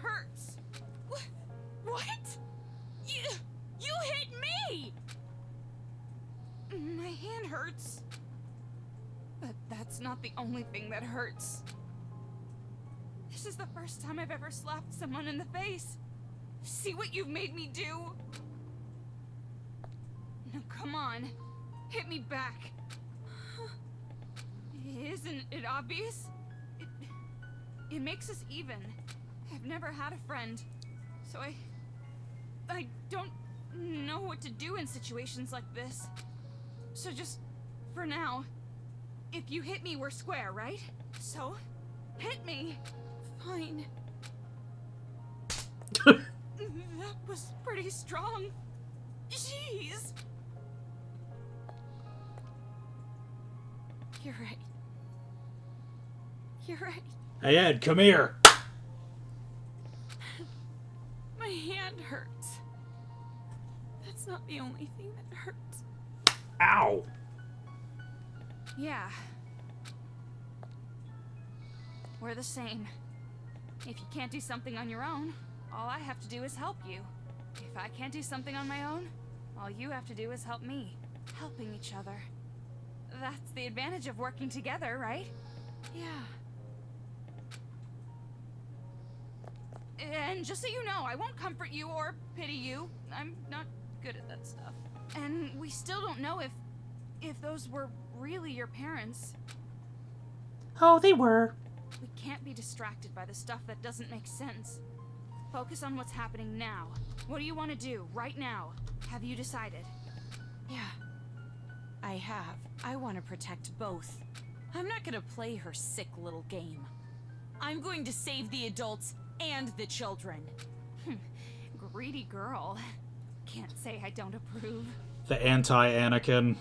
D: hurts. What? You hit me! My hand hurts. But that's not the only thing that hurts. This is the first time I've ever slapped someone in the face. See what you've made me do? Now come on. Hit me back. Isn't it obvious? It makes us even. I've never had a friend, so I don't know what to do in situations like this. So just, for now, if you hit me, we're square, right? So, hit me. Fine. That
C: was pretty strong. Jeez. You're right. You're right.
E: Hey, Ed, come here.
C: My hand hurts. That's not the only thing that hurts.
E: Ow.
C: Yeah. We're the same. If you can't do something on your own, all I have to do is help you. If I can't do something on my own, all you have to do is help me. Helping each other. That's the advantage of working together, right? Yeah. And just so you know, I won't comfort you or pity you. I'm not good at that stuff. And we still don't know if those were really your parents.
E: Oh, they were.
C: We can't be distracted by the stuff that doesn't make sense. Focus on what's happening now. What do you want to do right now? Have you decided?
D: Yeah. I have. I want to protect both. I'm not gonna play her sick little game. I'm going to save the adults and the children.
C: Greedy girl. Can't say I don't approve.
E: The anti-Anakin.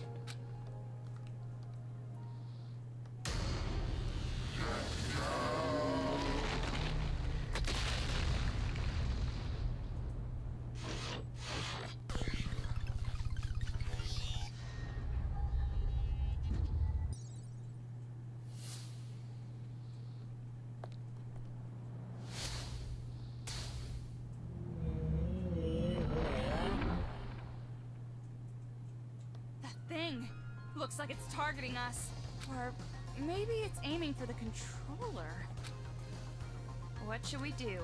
C: Thing. Looks like it's targeting us. Or maybe it's aiming for the controller. What should we do?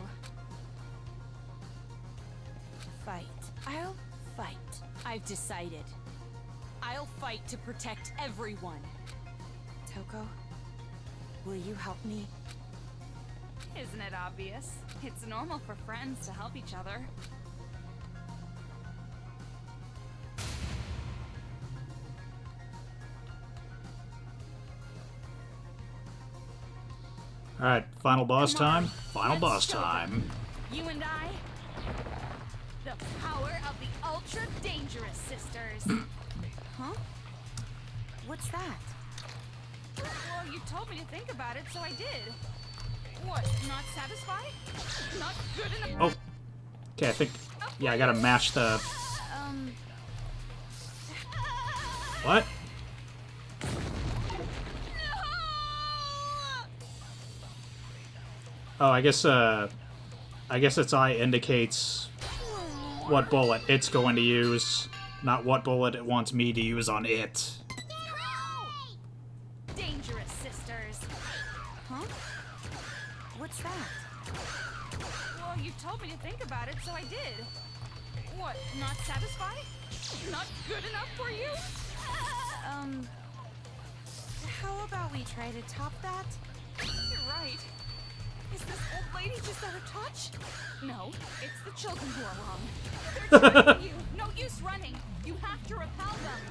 D: Fight. I'll fight. I've decided. I'll fight to protect everyone. Toko, will you help me?
C: Isn't it obvious? It's normal for friends to help each other.
E: Alright, final boss
C: Come on,
E: time. Final
C: let's
E: boss
C: show them.
E: time.
C: You and I, the power of the ultra dangerous sisters.
D: Huh? What's that?
C: Well, you told me to think about it, so I did. What, not satisfied? Not good enough?
E: Oh. Okay, I think... Yeah, I gotta match the... What? Oh, I guess its eye indicates what bullet it's going to use, not what bullet it wants me to use on it.
C: Dangerous sisters.
D: Huh? What's that?
C: Well, you told me to think about it, so I did. What, not satisfied? Not good enough for you?
D: How about we try to top that?
C: You're right. Is this old lady just out of touch? No, it's the children who are wrong. They're targeting you. No use running. You have to repel them.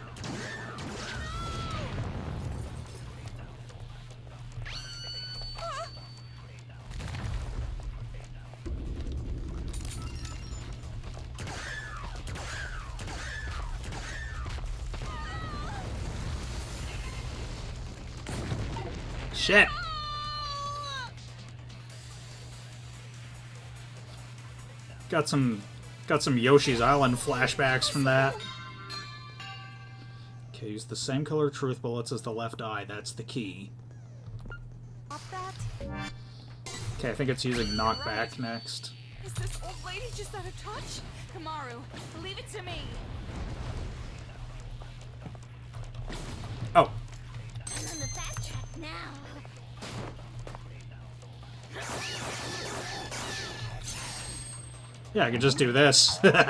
C: Ah!
E: Shit! Got some Yoshi's Island flashbacks from that. Okay, use the same color truth bullets as the left eye. That's the key.
D: Top that?
E: Okay, I think it's using knockback next.
C: Is this old lady just out of touch? Kamaru, leave it to me.
E: Oh,
B: I'm on the fast track now.
E: yeah, I could just do this.
B: Give me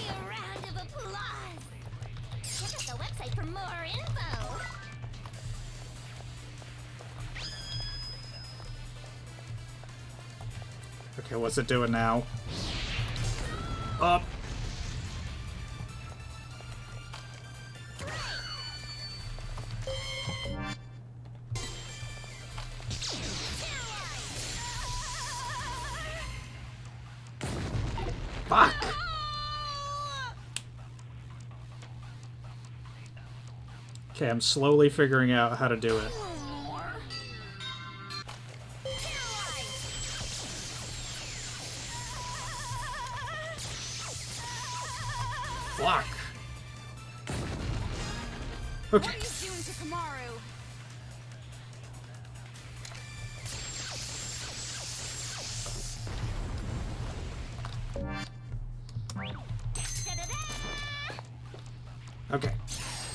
B: a round of applause. Check out the website for more info.
E: Okay, what's it doing now? Up. Fuck! Okay, I'm slowly figuring out how to do it. Fuck!
C: What
E: Okay.
C: are you doing to Kamaru?
E: Okay.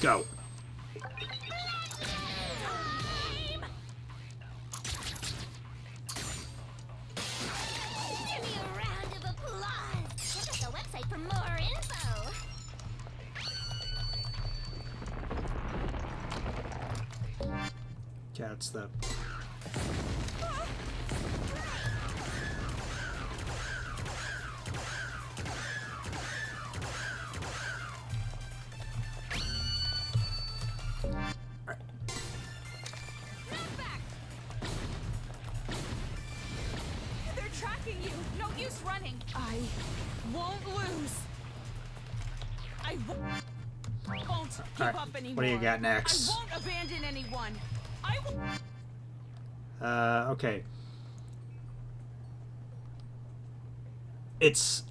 E: Go.
B: Give me a round of applause. Check out the website for more info.
E: Yeah, it's the...
C: They're tracking you. No use running. I won't lose. I won't give
E: Alright,
C: up anymore.
E: what do you got next?
C: I won't abandon anyone. I will.
E: Okay. It's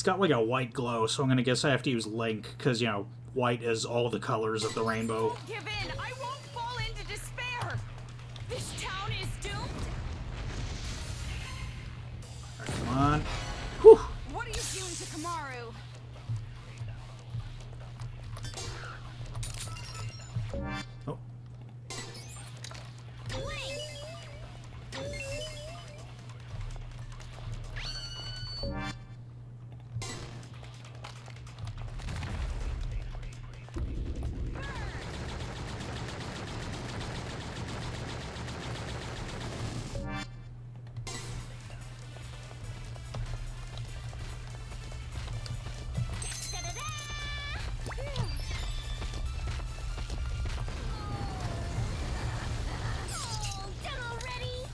E: got like a white glow, so I'm gonna guess I have to use Link, because, you know, white is all the colors of the rainbow.
C: Don't give in. I won't fall into despair. This town is doomed.
E: Alright, come on. Whew!
C: What are you doing to Kamaru?
E: Oh.
B: Oh, done already?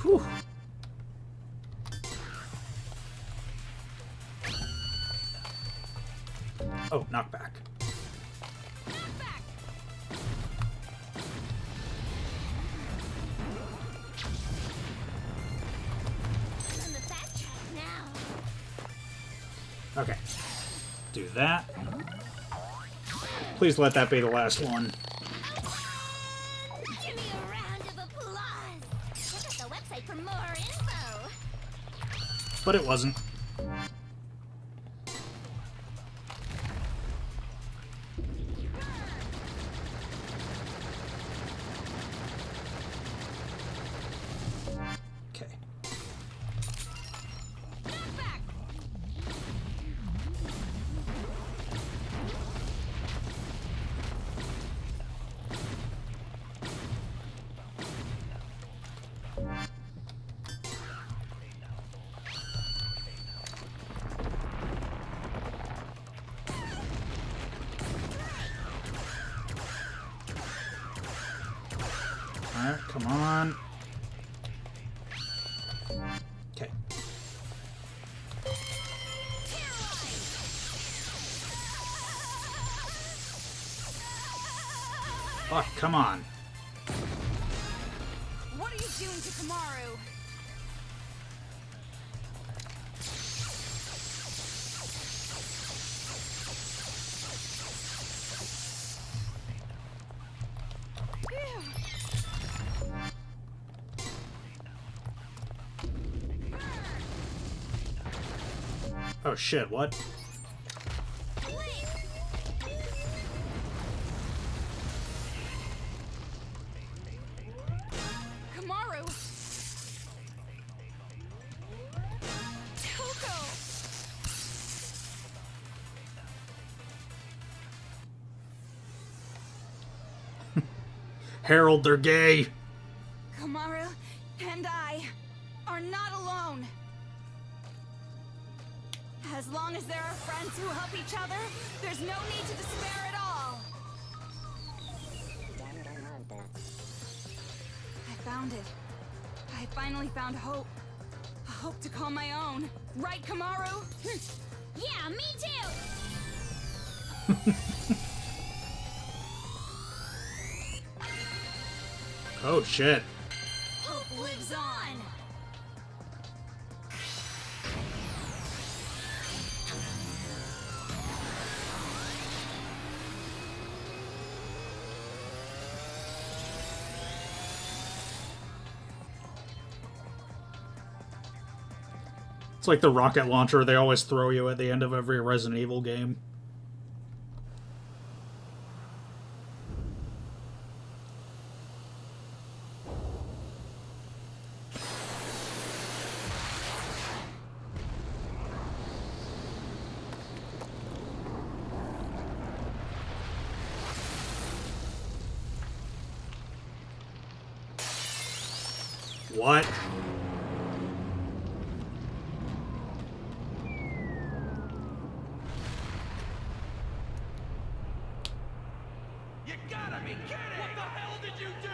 E: Whew! Oh, knockback.
B: On the fast track now.
E: Okay. Do that. Please let that be the last one.
B: Give me a round of applause. Check out the website for more info.
E: But it wasn't. Okay. Alright, come on. Okay. Fuck, come on.
C: What are you doing to Kamaru?
E: Oh shit, what?
C: Kamaru! Toko!
E: Harold, they're gay.
C: Komaru and I are not alone. As long as there are friends who help each other, there's no need to despair at all. I found it. I finally found hope. A hope to call my own. Right, Komaru?
B: Yeah, me too!
E: Oh, shit.
C: Hope lives on.
E: It's like the rocket launcher they always throw you at the end of every Resident Evil game. What?
F: You gotta be kidding! What the hell did you do?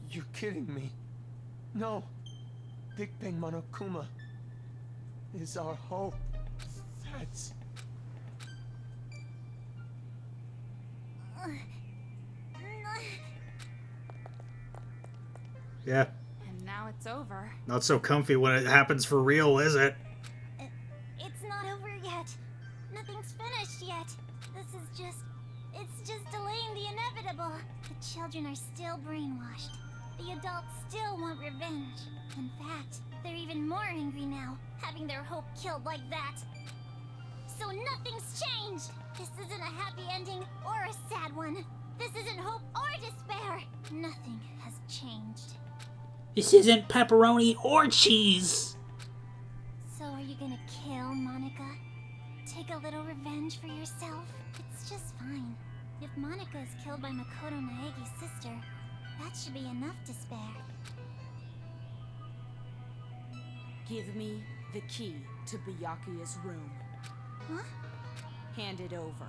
F: You're kidding me. No. Big Bang Monokuma is our hope. That's...
E: Yeah.
C: And now it's over.
E: Not so comfy when it happens for real, is it?
B: It's not over yet. Nothing's finished yet. It's just delaying the inevitable. The children are still brainwashed. The adults still want revenge. In fact, they're even more angry now, having their hope killed like that. So nothing's changed. This isn't a happy ending or a sad one. This isn't hope or despair. Nothing has changed.
E: This isn't pepperoni or cheese.
B: So are you gonna kill Monica? Take a little revenge for yourself? It's just fine. If Monica is killed by Makoto Naegi's sister, that should be enough despair.
D: Give me the key to Byakuya's room.
B: Huh?
D: Hand it over.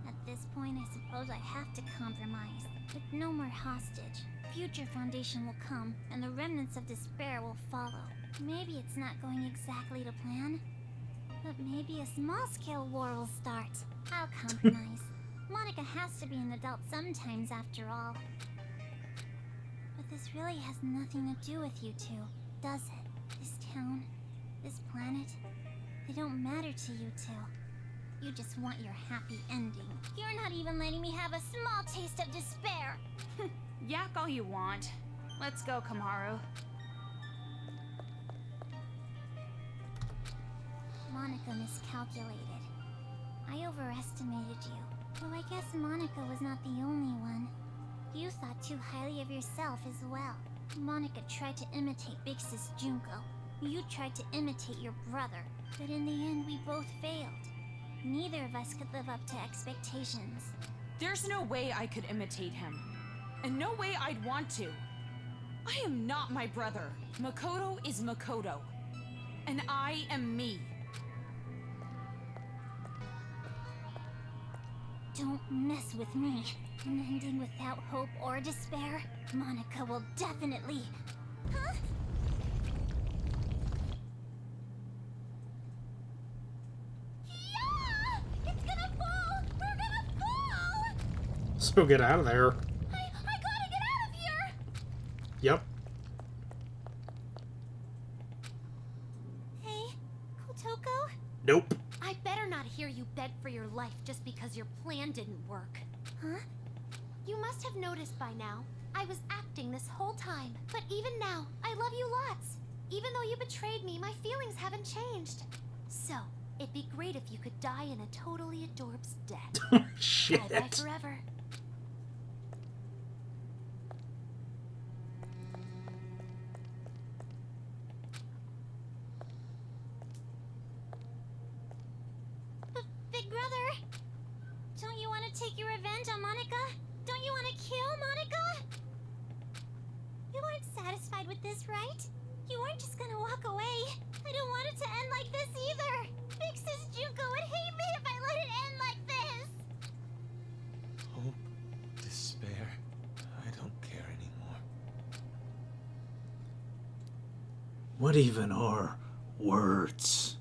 B: At this point, I suppose I have to compromise. With no more hostage, future foundation will come, and the remnants of despair will follow. Maybe it's not going exactly to plan, but maybe a small-scale war will start. I'll compromise. Monica has to be an adult sometimes, after all. But this really has nothing to do with you two, does it? This town, this planet, they don't matter to you two. You just want your happy ending. You're not even letting me have a small taste of despair.
C: Yak all you want. Let's go, Komaru.
B: Monica miscalculated. I overestimated you. Though I guess Monica was not the only one. You thought too highly of yourself as well. Monica tried to imitate Big Sis Junko. You tried to imitate your brother. But in the end, we both failed. Neither of us could live up to expectations.
D: There's no way I could imitate him. And no way I'd want to. I am not my brother. Makoto is Makoto. And I am me.
B: Don't mess with me. An ending without hope or despair? Monica will definitely... Huh? Yeah! It's gonna fall! We're gonna fall!
E: So get out of there.
B: I gotta get out of here!
E: Yep.
B: Hey, Kotoko?
E: Nope.
B: I better not hear you beg for your life just because your plan didn't work. Huh? You must have noticed by now. I was acting this whole time. But even now, I love you lots. Even though you betrayed me, my feelings haven't changed. So, it'd be great if you could die in a totally adorbs death.
E: Shit.
B: Bye-bye forever. want to take your revenge on Monica? Don't you want to kill Monica? You aren't satisfied with this, right? You weren't just gonna walk away. I don't want it to end like this either. Big Sis Junko would hate me if I let it end like this.
F: Hope, despair. I don't care anymore.
E: What even are words?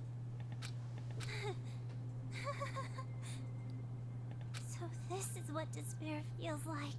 B: So this is what despair feels like.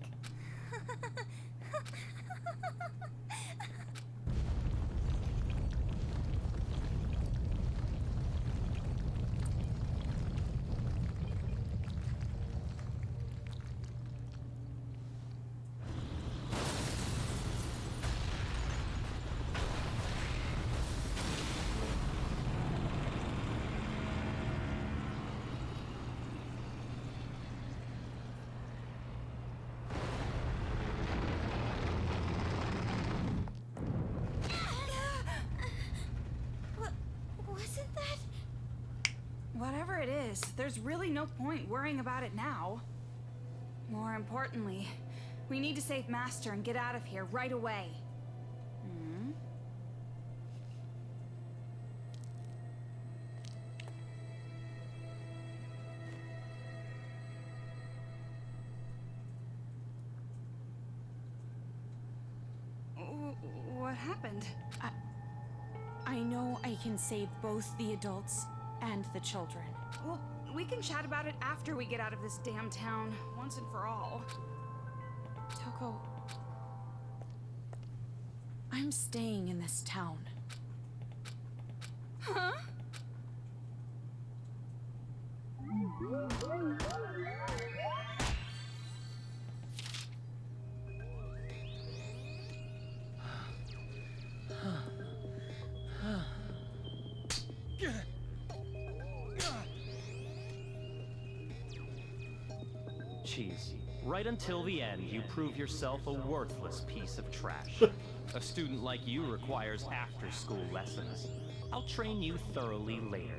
B: Wasn't that?
C: Whatever it is, there's really no point worrying about it now. More importantly, we need to save Master and get out of here right away. Hmm? What happened?
D: I know I can save both the adults and the children.
C: Well, we can chat about it after we get out of this damn town, once and for all.
D: Toko, I'm staying in this town.
C: Huh?
H: Cheesy. Right until the end, you prove yourself a worthless piece of trash. A student like you requires after-school lessons. I'll train you thoroughly later.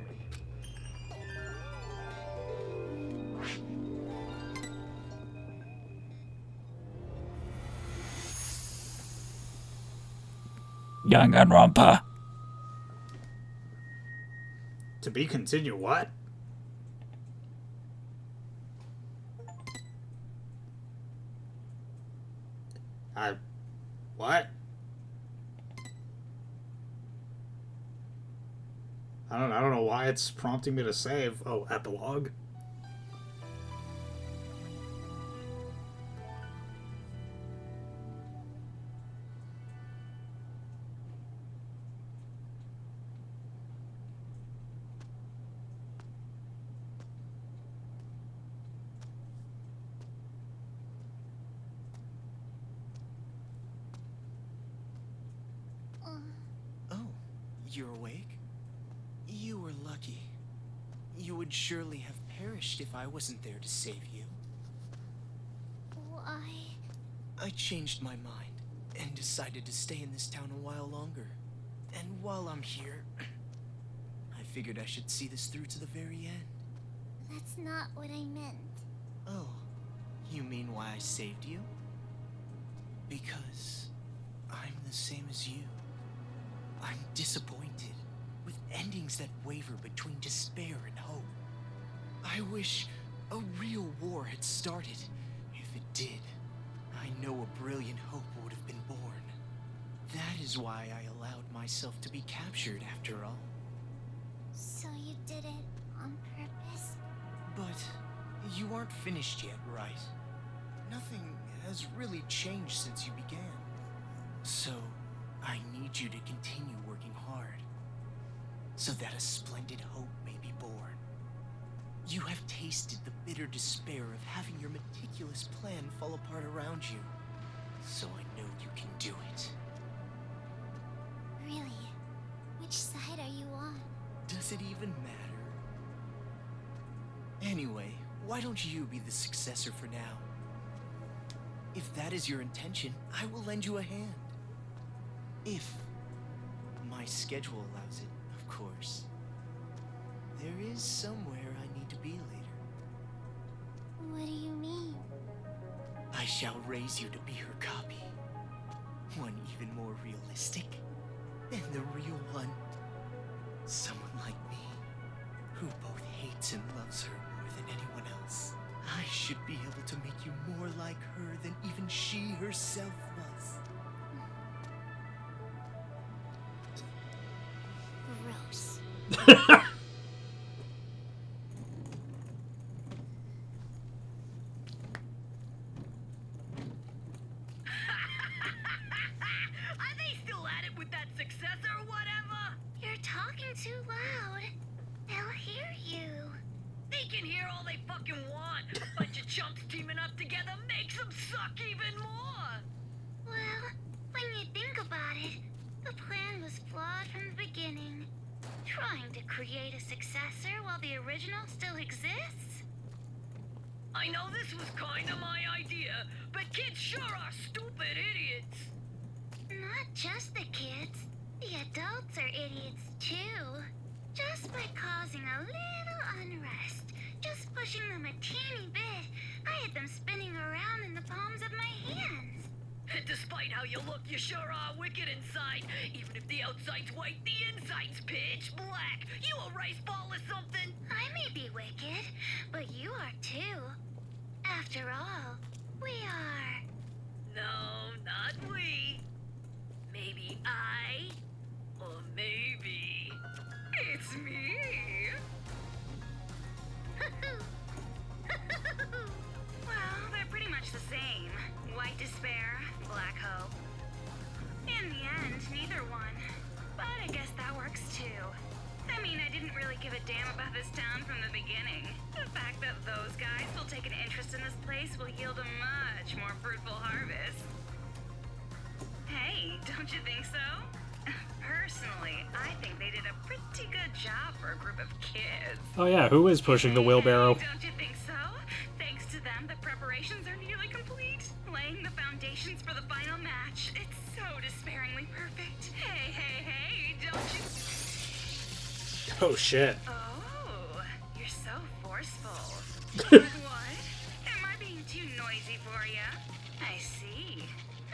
A: Danganronpa.
E: To be continued, what? What? I don't know why it's prompting me to save. Oh, epilogue.
I: Oh, you're awake? You were lucky. You would surely have perished if I wasn't there to save you.
B: Why?
I: I changed my mind and decided to stay in this town a while longer. And while I'm here, I figured I should see this through to the very end.
B: That's not what I meant.
I: Oh, you mean why I saved you? Because I'm the same as you. I'm disappointed with endings that waver between despair and hope. I wish a real war had started. If it did, I know a brilliant hope would have been born. That is why I allowed myself to be captured after all.
B: So you did it on purpose?
I: But you aren't finished yet, right? Nothing has really changed since you began. So, I need you to continue working hard, so that a splendid hope may be born. You have tasted the bitter despair of having your meticulous plan fall apart around you, so I know you can do it.
B: Really? Which side are you on?
I: Does it even matter? Anyway, why don't you be the successor for now? If that is your intention, I will lend you a hand. If my schedule allows it, of course. There is somewhere I need to be later.
B: What do you
I: shall raise you to be her copy. One even more realistic than the real one. Someone like me, who both hates and loves her more than anyone else. I should be able to make you more like her than even she herself was.
B: Gross.
J: Are they still at it with that successor or whatever?
B: You're talking too loud. They'll hear you.
J: They can hear all they fucking want. Bunch of chumps teaming up together makes them suck even more.
B: Well, when you think about it, the plan was flawed from the beginning. Trying to create a successor while the original still exists?
J: I know this was kinda my idea, but kids sure are stupid idiots.
B: Not just the kids. The adults are idiots too. Just by causing a little unrest, just pushing them a teeny bit, I had them spinning around in the palms of my hands.
J: And despite how you look, you sure are wicked inside. Even if the outside's white, the inside's pitch black. You a rice ball or something?
B: I may be wicked, but you are too. After all, we are.
J: No, not we. Maybe I, or maybe it's me.
C: Well, they're pretty much the same. White despair, black hope. In the end, neither one. But I guess that works too. I mean, I didn't really give a damn about this town from the beginning. The fact that those guys will take an interest in this place will yield a much more fruitful harvest. Hey, don't you think so? Personally, I think they did a pretty good job for a group of kids.
E: Oh yeah, who is pushing the wheelbarrow?
C: Don't you think so? Thanks to them, the preparations are nearly complete. Laying the foundations for the final match. It's so despairingly perfect. Hey, hey, hey, don't you...
E: Oh shit.
C: Oh, you're so forceful. What? Am I being too noisy for you? I see.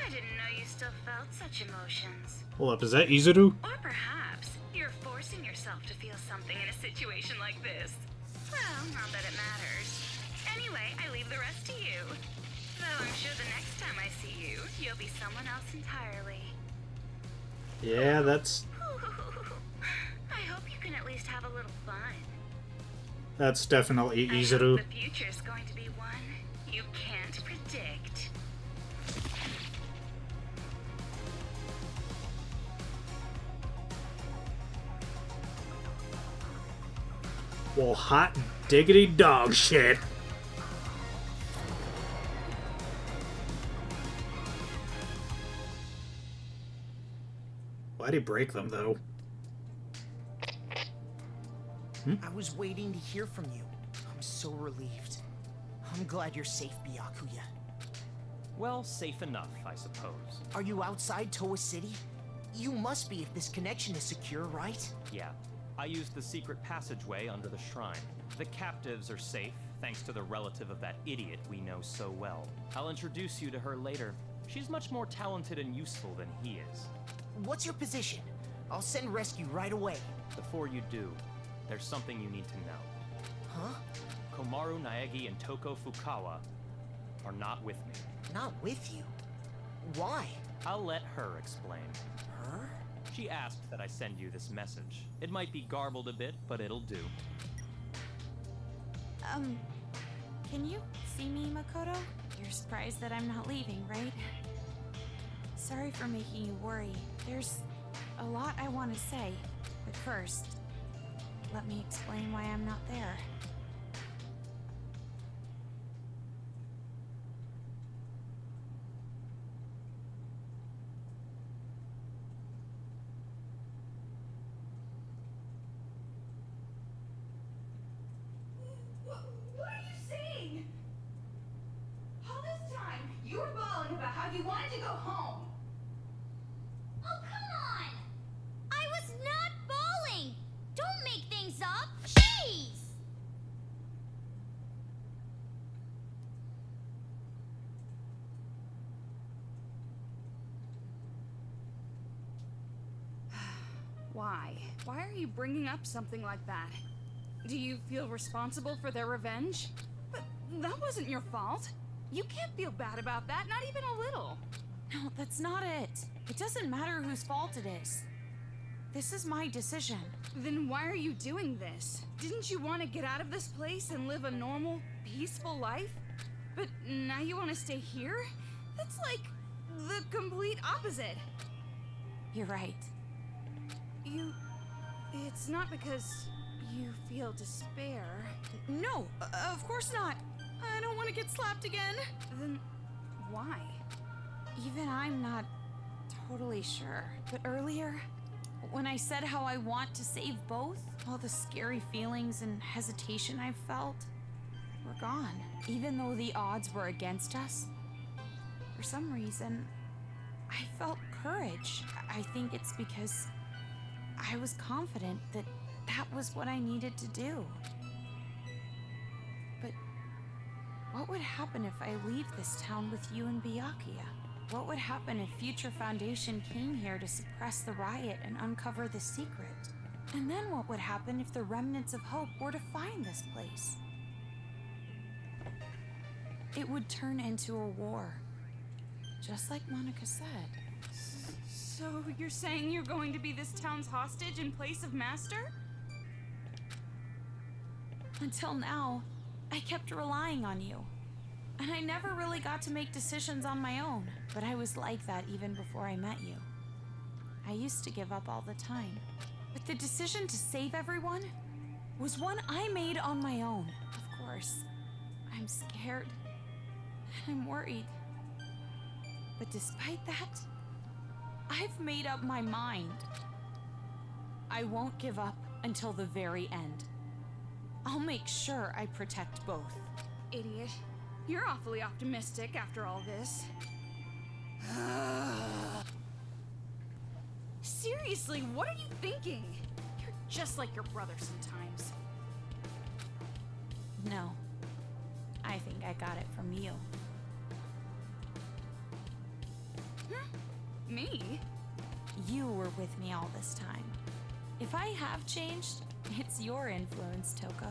C: I didn't know you still felt such emotions.
E: Hold up, is that Izuru?
C: Or perhaps you're forcing yourself to feel something in a situation like this. Well, not that it matters. Anyway, I leave the rest to you. Though I'm sure the next time I see you, you'll be someone else entirely.
E: Yeah, that's
C: I hope you can at least have a little fun.
E: definitely
C: I hope
E: Izuru.
C: the future's going to be one you can't predict.
E: Well, hot diggity dog shit. Why'd he break them, though?
I: I was waiting to hear from you. I'm so relieved. I'm glad you're safe, Byakuya.
H: Well, safe enough, I suppose.
I: Are you outside Toa City? You must be if this connection is secure, right?
H: Yeah. I used the secret passageway under the shrine. The captives are safe, thanks to the relative of that idiot we know so well. I'll introduce you to her later. She's much more talented and useful than he is.
I: What's your position? I'll send rescue right away.
H: Before you do, there's something you need to know.
I: Huh?
H: Komaru Naegi and Toko Fukawa are not with me.
I: Not with you? Why?
H: I'll let her explain.
I: Her?
H: She asked that I send you this message. It might be garbled a bit, but it'll do.
D: Can you see me, Makoto? You're surprised that I'm not leaving, right? Sorry for making you worry. There's a lot I want to say, but first, let me explain why I'm not there.
C: What are you saying? All this time, you were bawling about how you wanted to go home.
B: Oh, come on! I was not bowling! Don't make things up! Jeez!
C: why? Why are you bringing up something like that? Do you feel responsible for their revenge? But that wasn't your fault. You can't feel bad about that, not even a little.
D: No, that's not it. It doesn't matter whose fault it is. This is my decision.
C: Then why are you doing this? Didn't you want to get out of this place and live a normal, peaceful life? But now you want to stay here? That's like the complete opposite.
D: You're right.
C: It's not because you feel despair.
D: No, of course not. I don't want to get slapped again.
C: Then why?
D: Even I'm not totally sure. But earlier, when I said how I want to save both, all the scary feelings and hesitation I felt were gone. Even though the odds were against us, for some reason, I felt courage. I think it's because I was confident that that was what I needed to do. But what would happen if I leave this town with you and Byakuya? What would happen if Future Foundation came here to suppress the riot and uncover the secret? And then what would happen if the remnants of hope were to find this place? It would turn into a war, just like Monica said.
C: So you're saying you're going to be this town's hostage in place of Master?
D: Until now, I kept relying on you. And I never really got to make decisions on my own. But I was like that even before I met you. I used to give up all the time. But the decision to save everyone was one I made on my own. Of course, I'm scared. And I'm worried. But despite that, I've made up my mind. I won't give up until the very end. I'll make sure I protect both.
C: Idiot. You're awfully optimistic after all this. Seriously, what are you thinking? You're just like your brother sometimes.
D: No. I think I got it from you.
C: Me?
D: You were with me all this time. If I have changed, it's your influence, Toko.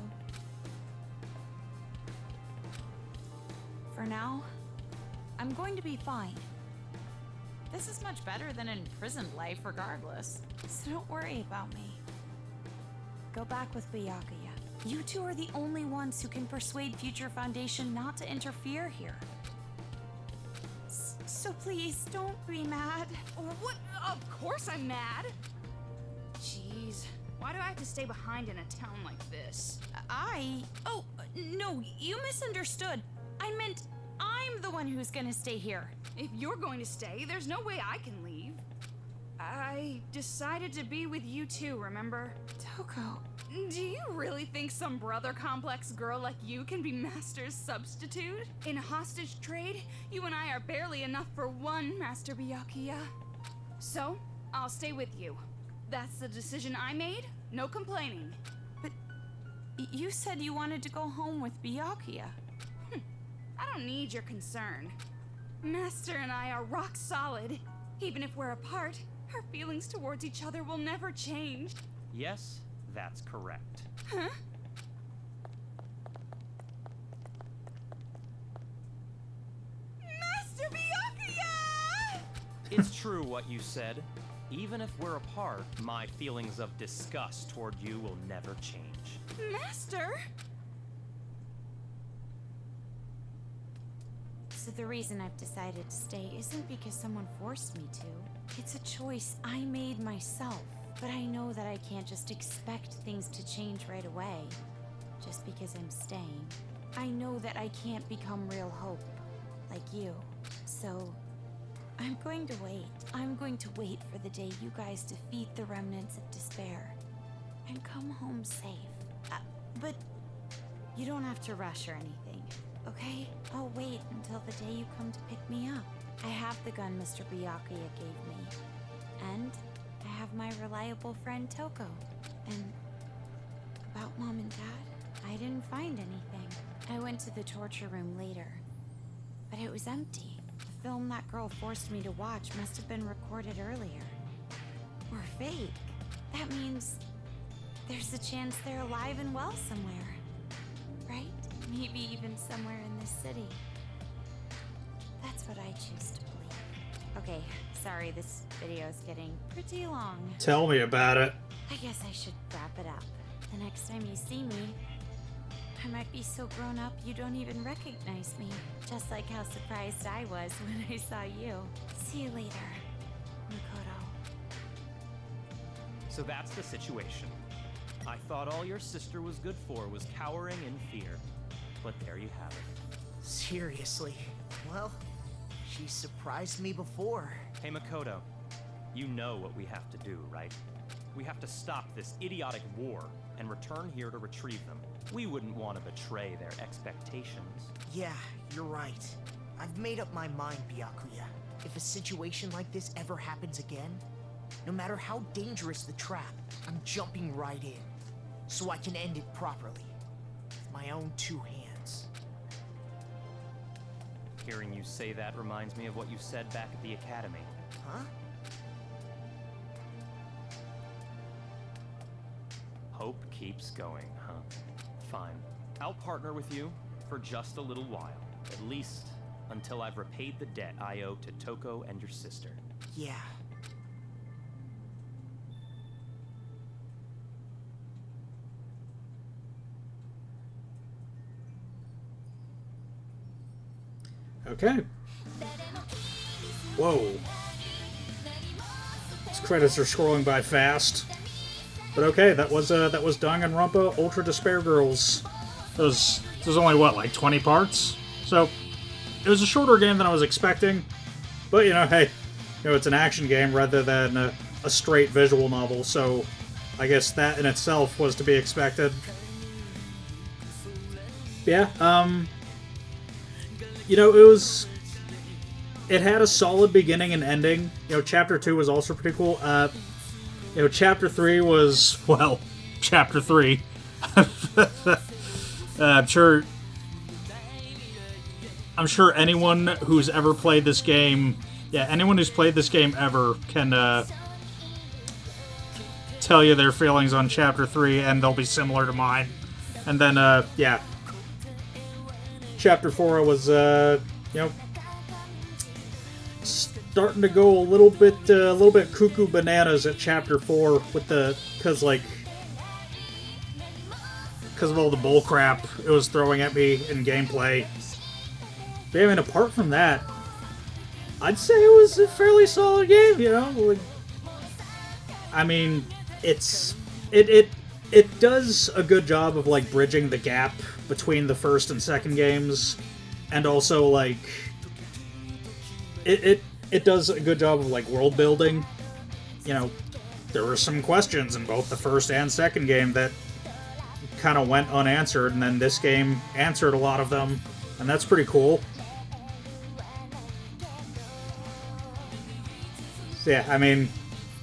D: For now, I'm going to be fine. This is much better than an imprisoned life regardless, so don't worry about me. Go back with Byakuya. You two are the only ones who can persuade Future Foundation not to interfere here. So please, don't be mad.
C: What? Of course I'm mad. Jeez, why do I have to stay behind in a town like this?
D: Oh, no, you misunderstood. I meant I'm the one who's gonna stay here.
C: If you're going to stay, there's no way I can leave. I decided to be with you too, remember?
D: Toko.
C: Do you really think some brother complex girl like you can be Master's substitute? In a hostage trade, you and I are barely enough for one, Master Byakuya. So, I'll stay with you. That's the decision I made, no complaining.
D: But you said you wanted to go home with Byakuya.
C: I don't need your concern. Master and I are rock solid. Even if we're apart, our feelings towards each other will never change.
H: Yes, that's correct.
C: Huh? Master Byakuya!
H: It's true what you said. Even if we're apart, my feelings of disgust toward you will never change.
C: Master?
D: So the reason I've decided to stay isn't because someone forced me to. It's a choice I made myself. But I know that I can't just expect things to change right away, just because I'm staying. I know that I can't become real hope, like you. So, I'm going to wait. I'm going to wait for the day you guys defeat the remnants of despair, and come home safe. But you don't have to rush or anything, okay? I'll wait until the day you come to pick me up. I have the gun Mr. Byakuya gave me, and I have my reliable friend Toko. And about Mom and Dad, I didn't find anything. I went to the torture room later, but it was empty. The film that girl forced me to watch must have been recorded earlier. Or fake. That means there's a chance they're alive and well somewhere, right? Maybe even somewhere in this city. That's what I choose to believe. Okay, sorry, this video is getting pretty long.
E: Tell me about it.
D: I guess I should wrap it up. The next time you see me, I might be so grown up you don't even recognize me. Just like how surprised I was when I saw you. See you later, Makoto.
H: So that's the situation. I thought all your sister was good for was cowering in fear. But there you have it.
I: Seriously? Well, she surprised me before.
H: Hey Makoto, you know what we have to do, right? We have to stop this idiotic war and return here to retrieve them. We wouldn't want to betray their expectations.
I: Yeah, you're right. I've made up my mind, Byakuya. If a situation like this ever happens again, no matter how dangerous the trap, I'm jumping right in, so I can end it properly. With my own 2 hands.
H: Hearing you say that reminds me of what you said back at the academy.
I: Huh?
H: Hope keeps going, huh? Fine. I'll partner with you for just a little while. At least until I've repaid the debt I owe to Toko and your sister.
I: Yeah.
E: Okay. Whoa. These credits are scrolling by fast. But okay, that was Danganronpa Ultra Despair Girls. There's only what, like 20 parts? So it was a shorter game than I was expecting. But hey, it's an action game rather than a straight visual novel, so I guess that in itself was to be expected. Yeah, it had a solid beginning and ending. Chapter 2 was also pretty cool. Chapter 3 was, well, Chapter 3. I'm sure anyone who's ever played this game, anyone who's played this game ever can tell you their feelings on Chapter 3, and they'll be similar to mine. And then, Chapter 4 was, starting to go a little bit cuckoo bananas at Chapter 4 with because of all the bull crap it was throwing at me in gameplay. But I mean, apart from that, I'd say it was a fairly solid game. I mean, it does a good job of bridging the gap between the first and second games, and also it does a good job of world building. There were some questions in both the first and second game that kind of went unanswered, and then this game answered a lot of them, and that's pretty cool. So yeah, I mean,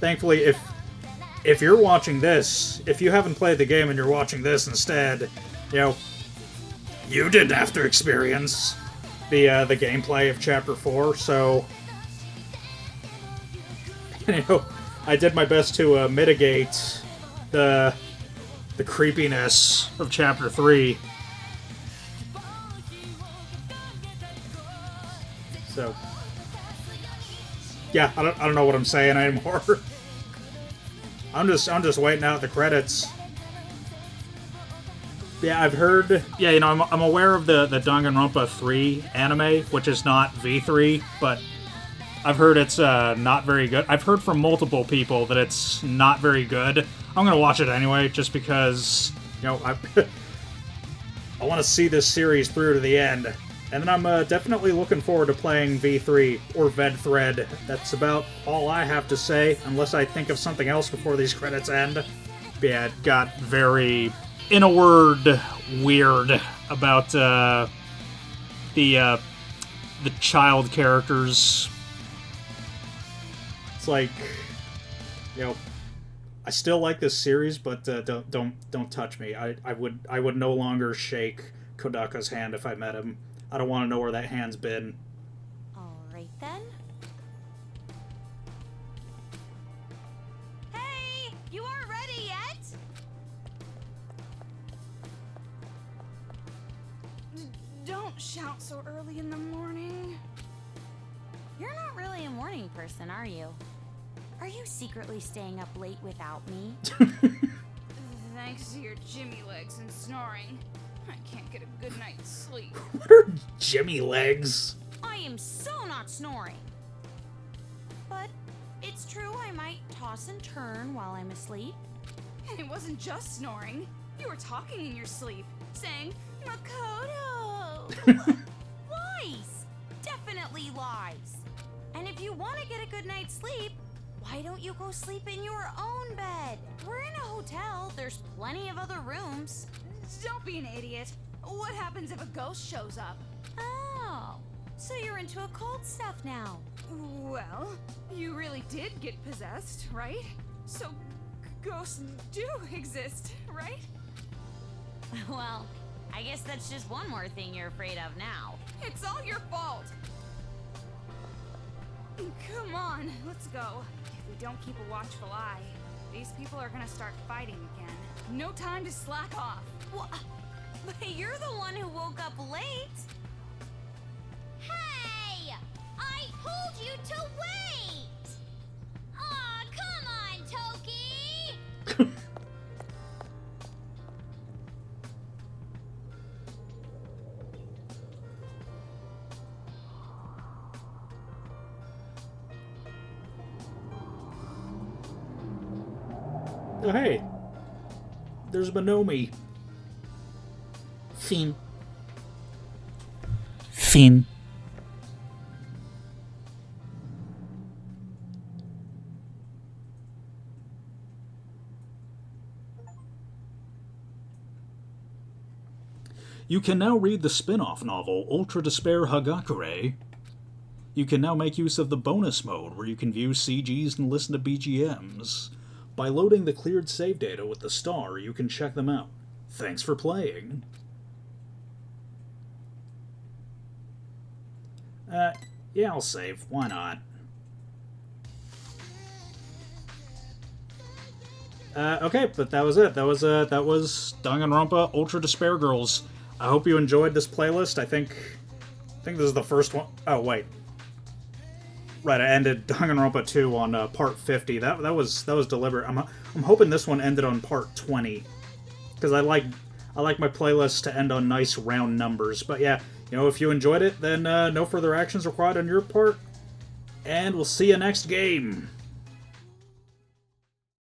E: thankfully, if you're watching this, if you haven't played the game and you're watching this instead, you didn't have to experience the gameplay of Chapter 4, so I did my best to mitigate the creepiness of Chapter 3. So yeah, I don't know what I'm saying anymore. I'm just waiting out the credits. Yeah, I've heard. Yeah, I'm aware of the Danganronpa 3 anime, which is not V3, but I've heard it's not very good. I've heard from multiple people that it's not very good. I'm gonna watch it anyway, just because I want to see this series through to the end. And then I'm definitely looking forward to playing V3 or Ved Thread. That's about all I have to say, unless I think of something else before these credits end. But yeah, it got very, in a word, weird about the child characters. It's I still like this series, but don't touch me. I would no longer shake Kodaka's hand if I met him. I don't want to know where that hand's been.
D: Alright then. Hey! You are
C: Don't shout so early in the morning.
D: You're not really a morning person, are you? Are you secretly staying up late without me?
C: Thanks to your Jimmy legs and snoring, I can't get a good night's sleep.
E: What are Jimmy legs?
D: I am so not snoring. But it's true I might toss and turn while I'm asleep.
C: And it wasn't just snoring. You were talking in your sleep, saying, Makoto!
D: Lies! Definitely lies. And if you want to get a good night's sleep, why don't you go sleep in your own bed? We're in a hotel. There's plenty of other rooms.
C: Don't be an idiot. What happens if a ghost shows up?
D: Oh, so you're into occult stuff now.
C: Well, you really did get possessed, right? So, ghosts do exist, right?
D: Well, I guess that's just one more thing you're afraid of now.
C: It's all your fault. Come on, let's go. If we don't keep a watchful eye, these people are gonna start fighting again. No time to slack off.
D: Well, but you're the one who woke up late.
B: Hey! I told you to wait! Aw, come on, Toki!
E: Oh, hey. There's Monomi. Finn. You can now read the spin-off novel, Ultra Despair Hagakure. You can now make use of the bonus mode, where you can view CGs and listen to BGMs. By loading the cleared save data with the star, you can check them out. Thanks for playing. Yeah, I'll save. Why not? Okay, but that was it. That was Danganronpa Ultra Despair Girls. I hope you enjoyed this playlist. I think this is the first one. Oh, wait. Right, I ended Danganronpa 2 on part 50. That was deliberate. I'm hoping this one ended on part 20, because I like my playlist to end on nice round numbers. But yeah, if you enjoyed it, then no further actions required on your part, and we'll see you next game.